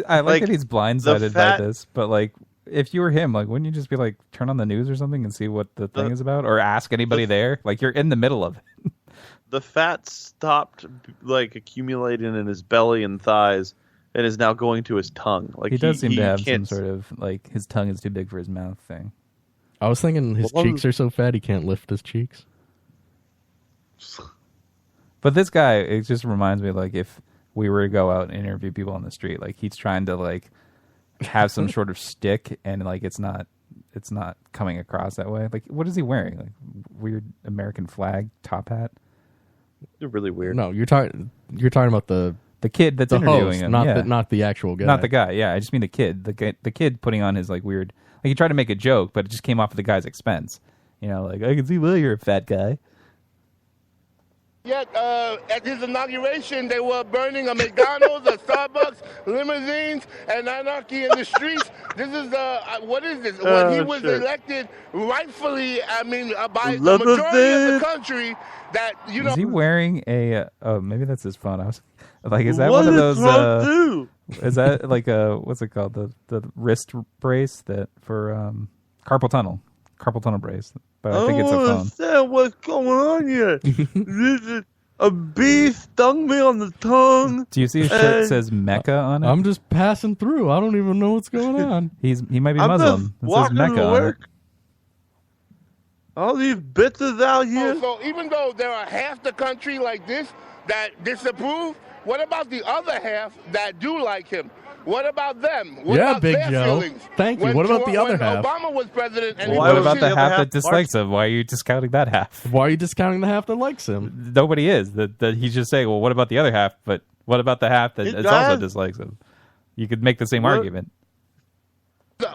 I like that he's blindsided by this, but like, if you were him, like, wouldn't you just be like, turn on the news or something and see what the thing is about, or ask anybody there? Like, you're in the middle of it. The fat stopped like accumulating in his belly and thighs, and is now going to his tongue. Like he does seem to have some sort of like his tongue is too big for his mouth thing. I was thinking his cheeks are so fat he can't lift his cheeks. But this guy, it just reminds me, like, if we were to go out and interview people on the street, like, he's trying to, like, have some sort of stick, and, like, it's not coming across that way. Like, what is he wearing? Like, weird American flag top hat? They're really weird. No, you're talking about the kid that's interviewing him, not the actual guy. Not the guy. Yeah, I just mean the kid. The kid putting on his, like, weird. Like, he tried to make a joke, but it just came off at the guy's expense. You know, like, I can see why you're a fat guy. Yet, at his inauguration, they were burning a McDonald's, a Starbucks, limousines, and anarchy in the streets. This is, what is this? When he was elected, rightfully, I mean, by the majority of the country, that, you know. Is he wearing a, oh, maybe that's his phone. I was like, is that one of those, is that like a, what's it called? The wrist brace that for, carpal tunnel brace. But I think it's a phone. Understand what's going on here. A bee stung me on the tongue. Do you see his shirt that says Mecca on it? I'm just passing through. I don't even know what's going on. He might be Muslim. It says Mecca on it. All these bitches out here. So even though there are half the country like this that disapprove, what about the other half that do like him? What about them? What about Big their Joe. feelings? Thank you. What about the other half? Obama was president. And what about the half that dislikes him? Why are you discounting that half? Why are you discounting the half that likes him? Nobody is. That he's just saying, well, what about the other half? But what about the half that also dislikes him? You could make the same argument.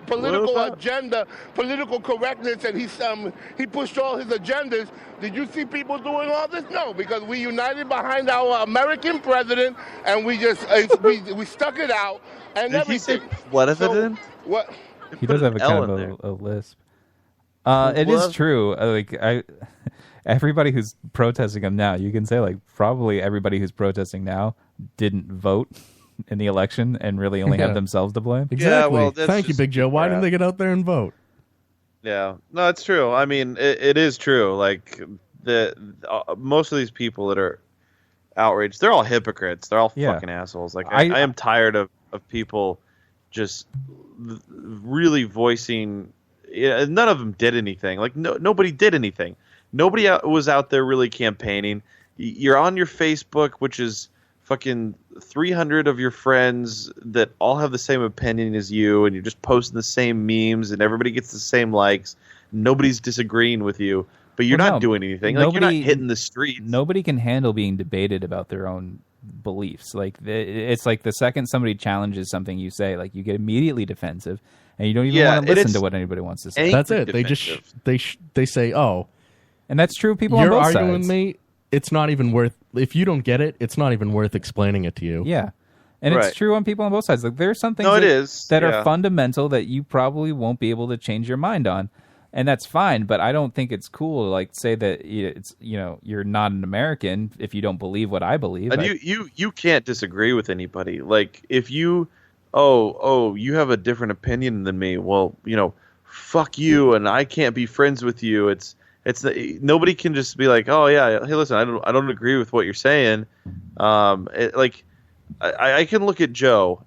Political agenda, political correctness, and he pushed all his agendas. Did you see people doing all this? No, because we united behind our American president, and we just we stuck it out. And did everything. He say president? So, what? He does have a kind of a lisp. It is true. Everybody who's protesting him now, you can say like probably everybody who's protesting now didn't vote in the election and really only have themselves to blame. Exactly. Yeah, well, thank you, Big Joe. Why didn't they get out there and vote? Yeah, no, it's true. I mean, it is true. Like most of these people that are, outraged. They're all hypocrites. They're all Yeah. fucking assholes. Like I am tired of people just really voicing. None of them did anything. Like nobody did anything. Nobody was out there really campaigning. You're on your Facebook, which is fucking 300 of your friends that all have the same opinion as you, and you're just posting the same memes, and everybody gets the same likes. Nobody's disagreeing with you, but you're not doing anything. Like, you're not hitting the streets. Nobody can handle being debated about their own beliefs. Like it's like the second somebody challenges something you say, like you get immediately defensive, and you don't even want to listen to what anybody wants to say. That's it. They just they say, "Oh," and that's true. People on you're both arguing sides. with me. It's not even worth. If you don't get it, it's not even worth explaining it to you. Yeah. And it's true on people on both sides. Like there's some things that are fundamental that you probably won't be able to change your mind on. And that's fine, but I don't think it's cool to like say that it's you're not an American if you don't believe what I believe. And you can't disagree with anybody. Like if you you have a different opinion than me. Well, fuck you, and I can't be friends with you. It's nobody can just be like, oh yeah, hey listen, I don't agree with what you're saying. I can look at Joe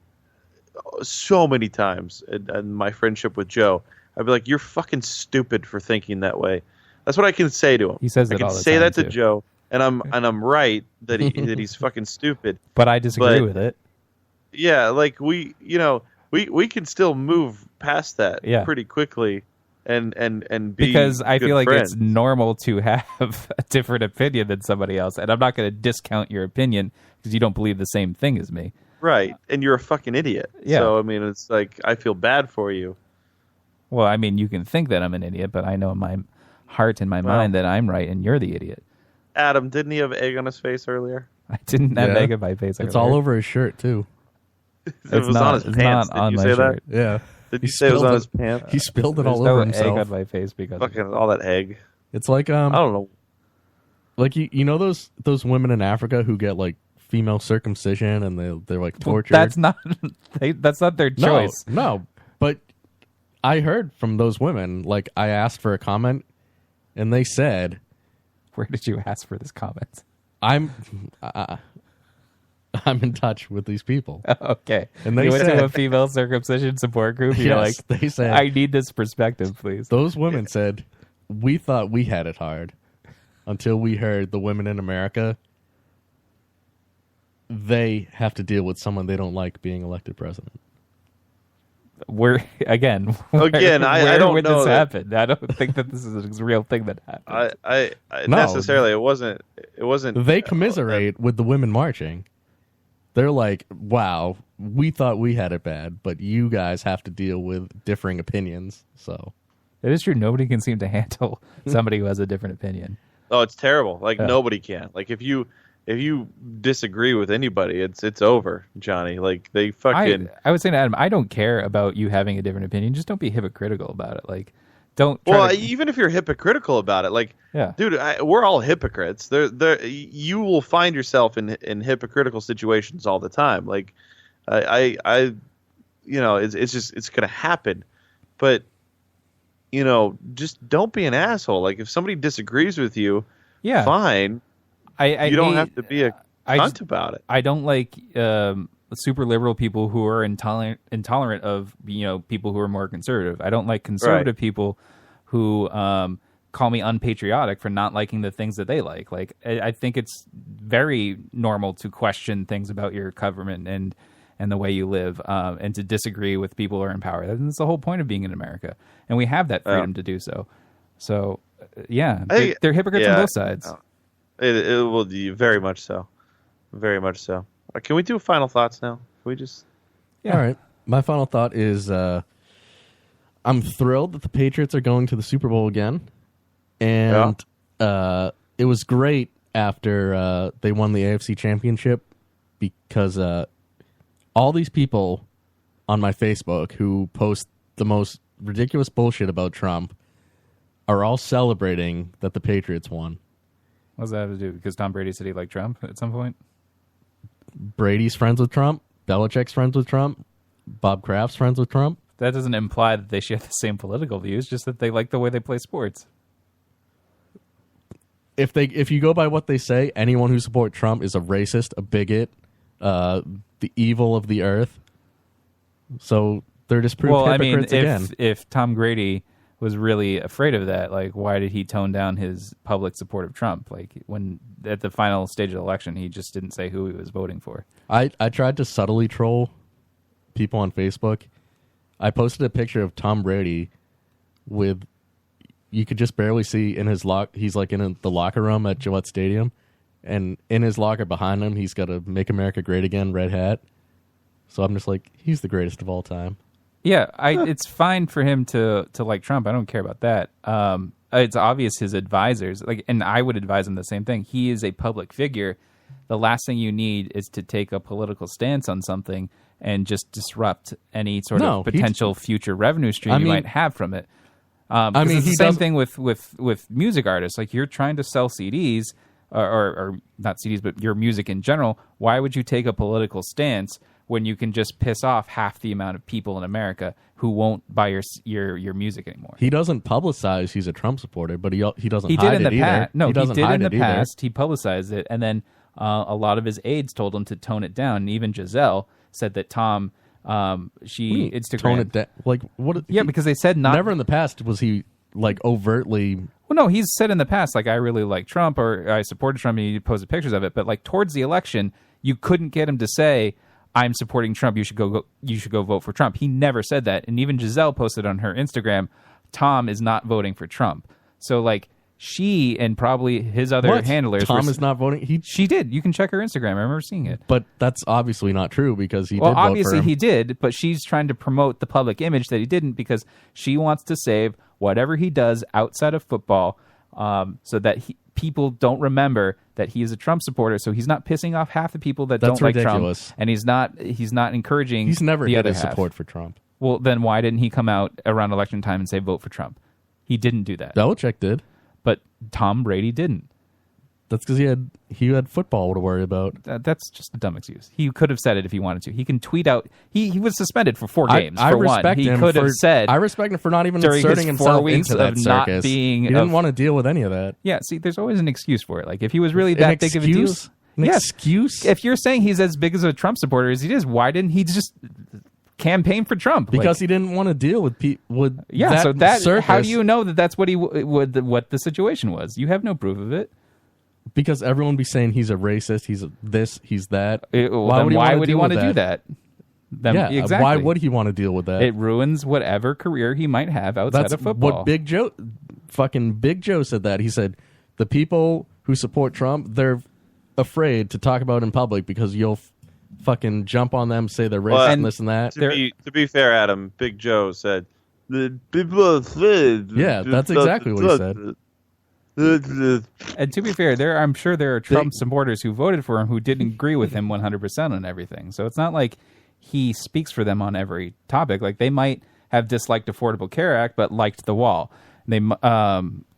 so many times and my friendship with Joe. I'd be like, you're fucking stupid for thinking that way. That's what I can say to him. He says that all the time. I can say that to too. Joe, and I'm right that he's fucking stupid. But I disagree with it. Yeah, like we can still move past that pretty quickly and be because I feel like friends. it's normal to have a different opinion than somebody else, and I'm not going to discount your opinion because you don't believe the same thing as me. Right, and you're a fucking idiot. Yeah. So I mean, it's like I feel bad for you. Well, I mean, you can think that I'm an idiot, but I know in my heart and my mind that I'm right and you're the idiot. Adam, didn't he have egg on his face earlier? I didn't have egg on my face. It's all over his shirt too. It was on his pants. Did you say that? Yeah. Did you say it was on his pants? He spilled it all no over himself. egg on my face because fucking all that egg. It's like I don't know. Like you know those women in Africa who get like female circumcision and they're like tortured. That's not their choice. No, but I heard from those women. Like I asked for a comment, and they said, "Where did you ask for this comment?" I'm in touch with these people. Okay, and they you went said, to a female circumcision support group. You're yes, like, they said, "I need this perspective, please." Those women said, "We thought we had it hard until we heard the women in America. They have to deal with someone they don't like being elected president." Where I don't would know this that. happen? I don't think that this is a real thing that happened. No. Necessarily it wasn't. They commiserate with the women marching. They're like, "Wow, we thought we had it bad, but you guys have to deal with differing opinions." So it is true. Nobody can seem to handle somebody who has a different opinion. Oh, it's terrible. Like nobody can. Like if you disagree with anybody, it's over, Johnny. Like they fucking. I would say to Adam, I don't care about you having a different opinion. Just don't be hypocritical about it. Like, don't. Even if you're hypocritical about it, like, dude, we're all hypocrites. You will find yourself in hypocritical situations all the time. Like, it's gonna happen, but just don't be an asshole. Like if somebody disagrees with you, fine. You don't have to be a cunt about it. I don't like super liberal people who are intolerant of people who are more conservative. I don't like conservative people who call me unpatriotic for not liking the things that they like. Like I think it's very normal to question things about your government and the way you live, and to disagree with people who are in power. That's the whole point of being in America, and we have that freedom to do so. So they're hypocrites on both sides. It will be very much so. Very much so. Can we do final thoughts now? Can we just... Yeah. All right. My final thought is I'm thrilled that the Patriots are going to the Super Bowl again. And it was great after they won the AFC Championship because all these people on my Facebook who post the most ridiculous bullshit about Trump are all celebrating that the Patriots won. What does that have to do? Because Tom Brady said he liked Trump at some point? Brady's friends with Trump. Belichick's friends with Trump. Bob Kraft's friends with Trump. That doesn't imply that they share the same political views, just that they like the way they play sports. if you go by what they say, anyone who supports Trump is a racist, a bigot, the evil of the earth. So they're just proved hypocrites again. If Tom Grady was really afraid of that, like, why did he tone down his public support of Trump? Like, when at the final stage of the election, he just didn't say who he was voting for. I tried to subtly troll people on Facebook. I posted a picture of Tom Brady with, you could just barely see in his he's like in the locker room at Gillette Stadium, and in his locker behind him, he's got a "Make America Great Again" red hat. So I'm just like, he's the greatest of all time. Yeah, it's fine for him to like Trump. I don't care about that. It's obvious his advisors, and I would advise him the same thing. He is a public figure. The last thing you need is to take a political stance on something and just disrupt any sort of potential future revenue stream you might have from it. It's the same thing with music artists. Like, you're trying to sell CDs, or not CDs, but your music in general. Why would you take a political stance when you can just piss off half the amount of people in America who won't buy your music anymore? He doesn't publicize he's a Trump supporter, but he doesn't. He hide did in it the past. either. No, he did in the past. Either. He publicized it, and then a lot of his aides told him to tone it down. And even Giselle said that Tom, she Instagram tone it down. Like, what? Yeah, because they said not. Never in the past was he like overtly. Well, no, he's said in the past, like, I really like Trump, or I supported Trump, and he posted pictures of it. But like, towards the election, you couldn't get him to say, I'm supporting Trump, you should go vote for Trump. He never said that. And even Giselle posted on her Instagram, Tom is not voting for Trump. So, like, she and probably his other handlers. Tom is not voting. She did. You can check her Instagram. I remember seeing it. But that's obviously not true, because he did vote for obviously him. he did, but she's trying to promote the public image that he didn't, because she wants to save whatever he does outside of football, so that people don't remember that he is a Trump supporter. So he's not pissing off half the people that don't ridiculous. like Trump, and he's not encouraging. He's never the had other his half. support for Trump. Well, then why didn't he come out around election time and say vote for Trump? He didn't do that. Belichick did, but Tom Brady didn't. That's because he had football to worry about. That's just a dumb excuse. He could have said it if he wanted to. He can tweet out. He was suspended for 4 games. I respect him. He could have said. I respect him for not even during inserting his 4 himself weeks into that of not circus. being. He didn't want to deal with any of that. Yeah. See, there's always an excuse for it. Like, if he was really that big of a deal. Excuse? If you're saying he's as big as a Trump supporter as he is, why didn't he just campaign for Trump? Because he didn't want to deal with yeah. that circus. How do you know that that's what what the situation was? You have no proof of it. Because everyone be saying he's a racist, he's this, he's that. Why would he want to do that? Exactly. Why would he want to deal with that? It ruins whatever career he might have outside of football. What Big Joe said that. He said, the people who support Trump, they're afraid to talk about in public because you'll fucking jump on them, say they're racist and this and that. To be fair, Adam, Big Joe said, the people are afraid. Yeah, that's exactly what he said. And to be fair, I'm sure there are Trump supporters who voted for him who didn't agree with him 100% on everything. So it's not like he speaks for them on every topic. Like, they might have disliked Affordable Care Act but liked the wall. They, liked the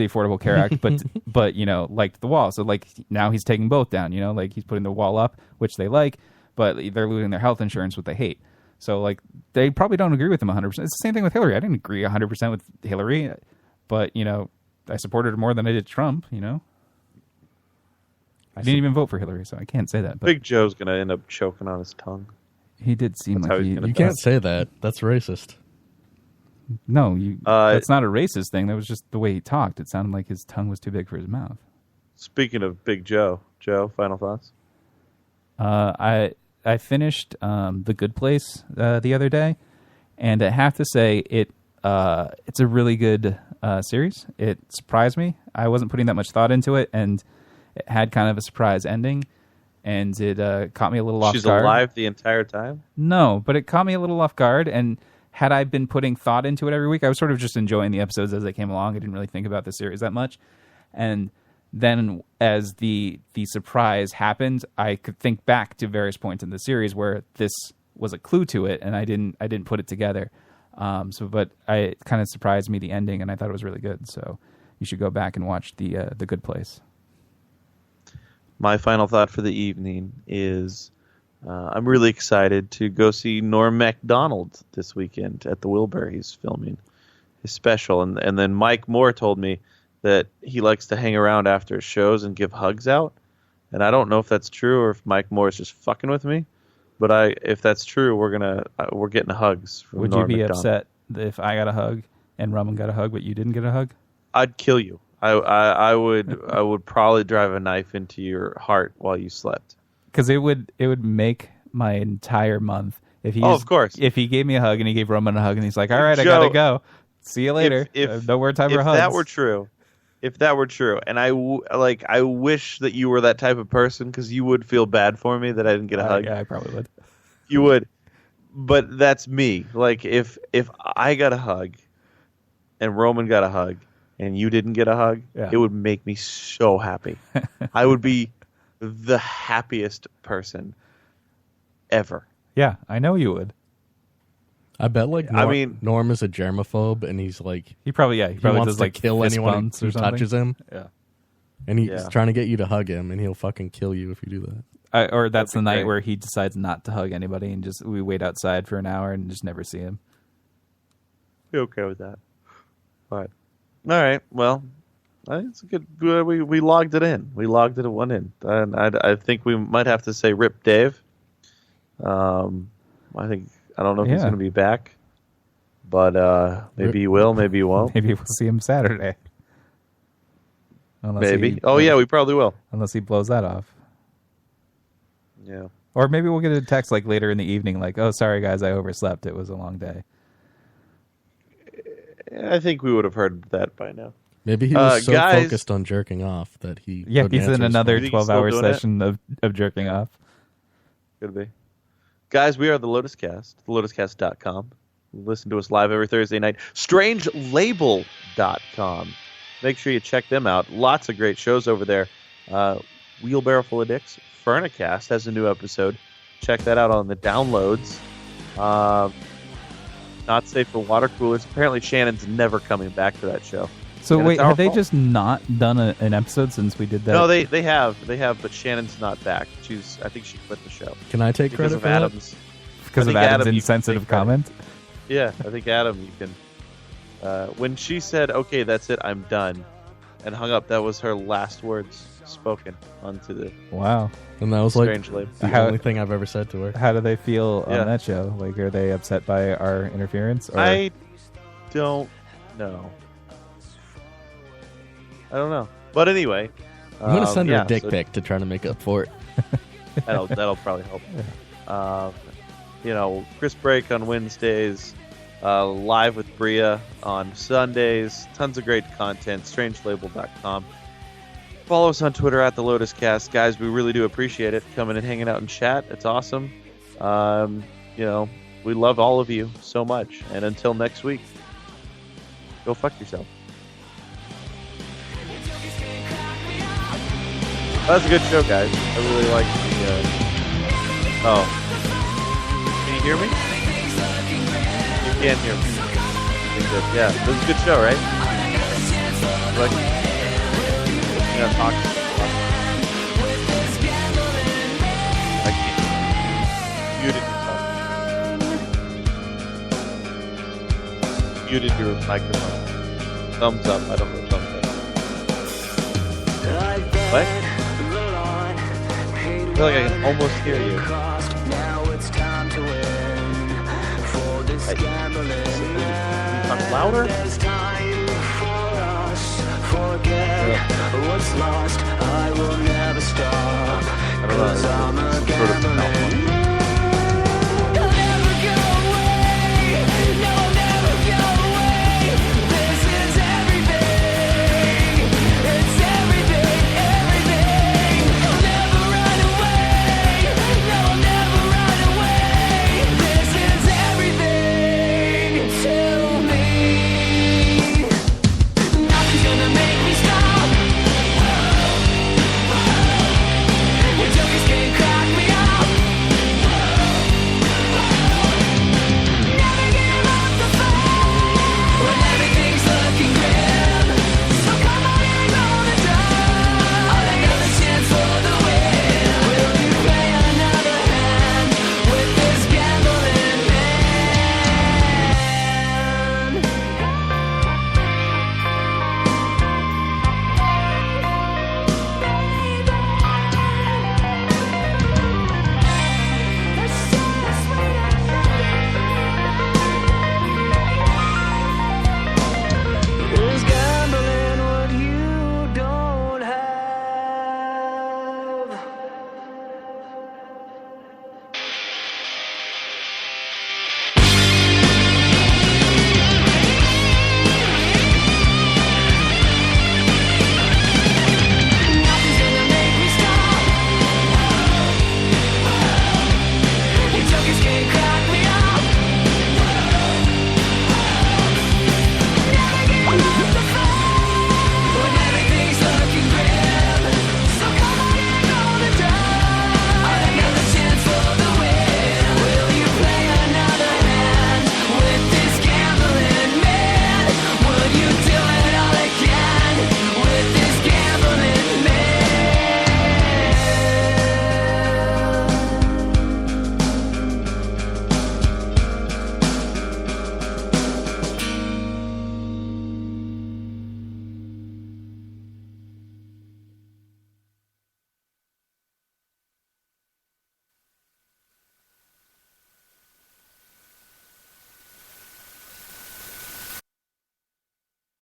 Affordable Care Act, but liked the wall. So, like, now he's taking both down. Like, he's putting the wall up, which they like, but they're losing their health insurance, which they hate. So, like, they probably don't agree with him 100%. It's the same thing with Hillary. I didn't agree 100% with Hillary. But, I supported her more than I did Trump, I didn't even vote for Hillary, so I can't say that. But Big Joe's going to end up choking on his tongue. He did seem like he... You can't say that. That's racist. No, that's not a racist thing. That was just the way he talked. It sounded like his tongue was too big for his mouth. Speaking of Big Joe, final thoughts? I finished The Good Place the other day, and I have to say it's a really good series. It surprised me. I wasn't putting that much thought into it, and it had kind of a surprise ending, and it caught me a little off guard. She's alive the entire time? No, but it caught me a little off guard, and had I been putting thought into it every week, I was sort of just enjoying the episodes as they came along. I didn't really think about the series that much. And then as the surprise happened, I could think back to various points in the series where this was a clue to it, and I didn't put it together. But it kind of surprised me, the ending, and I thought it was really good. So you should go back and watch the Good Place. My final thought for the evening is I'm really excited to go see Norm Macdonald this weekend at the Wilbur. He's filming his special, and then Mike Moore told me that he likes to hang around after shows and give hugs out. And I don't know if that's true or if Mike Moore is just fucking with me. But if that's true, we're getting hugs from Would Norm you be Macdonald. upset if I got a hug and Roman got a hug, but you didn't get a hug? I'd kill you. I would probably drive a knife into your heart while you slept. Because it would make my entire month if he. Of course. If he gave me a hug and he gave Roman a hug and he's like, "All right, Joe, I gotta go. See you later. If no more time for hugs." If that were true, and I wish that you were that type of person because you would feel bad for me that I didn't get a hug. Yeah, I probably would. You would, but that's me. Like if I got a hug, and Roman got a hug, and you didn't get a hug, Yeah. it would make me so happy. I would be the happiest person ever. Yeah, I know you would. I bet like Norm is a germaphobe and he's like He probably he wants does to like kill fist anyone bumps who or something. touches him. Yeah. And he's Yeah. trying to get you to hug him, and he'll fucking kill you if you do that. Or that's the night great. where he decides not to hug anybody and we wait outside for an hour and just never see him. Be okay with that. But all right, well, I think it's a good. We logged it in. We logged it one in, and I think we might have to say rip Dave. I don't know if he's Yeah. going to be back, but maybe he will, maybe he won't. Maybe we'll see him Saturday. Unless Maybe. he- Oh yeah, we probably will. Unless he blows that off. Yeah. Or maybe we'll get a text like later in the evening, like, "Oh, sorry guys, I overslept. It was a long day." I think we would have heard that by now. Maybe he was so guys- focused on jerking off that he Yeah, couldn't he's answer in his another phone. think he's still 12-hour doing it? session of jerking off. Could be. Guys, we are the Lotus Cast, thelotuscast.com. Listen to us live every Thursday night. Strangelabel.com. Make sure you check them out. Lots of great shows over there. Wheelbarrow Full of Dicks. Furnicast has a new episode. Check that out on the downloads. Not Safe for Water Coolers. Apparently Shannon's never coming back to that show. So And wait, it's our have they fault. just not done an episode since we did that? No, they have, but Shannon's not back. I think she quit the show. Can I take Because credit of for that? Adam's. because I of think Adam's Adam, you can insensitive take credit. comment. Yeah, I think Adam, you can. When she said, "Okay, that's it, I'm done," and hung up, that was her last words spoken onto the Wow. And that was like Strange Label. the How- only thing I've ever said to her. How do they feel Yeah. on that show? Like, are they upset by our interference? Or... I don't know. I don't know. But anyway, I'm gonna send her yeah, a dick so pic to try to make up for it. that'll probably help. Chris Break on Wednesdays, live with Bria on Sundays. Tons of great content. Strangelabel.com. Follow us on Twitter at the Lotus Cast, guys. We really do appreciate it coming and hanging out and chat. It's awesome. We love all of you so much. And until next week, go fuck yourself. That's a good show, guys. I really like the. Oh, can you hear me? You can hear me. Yeah, this is a good show, right? Like, talk. I can't. Muted your microphone. Thumbs up. I don't know thumbs up. What? I feel like I can almost hear you. Hey. Talk louder? Yeah. I don't know. Some sort of malfunction.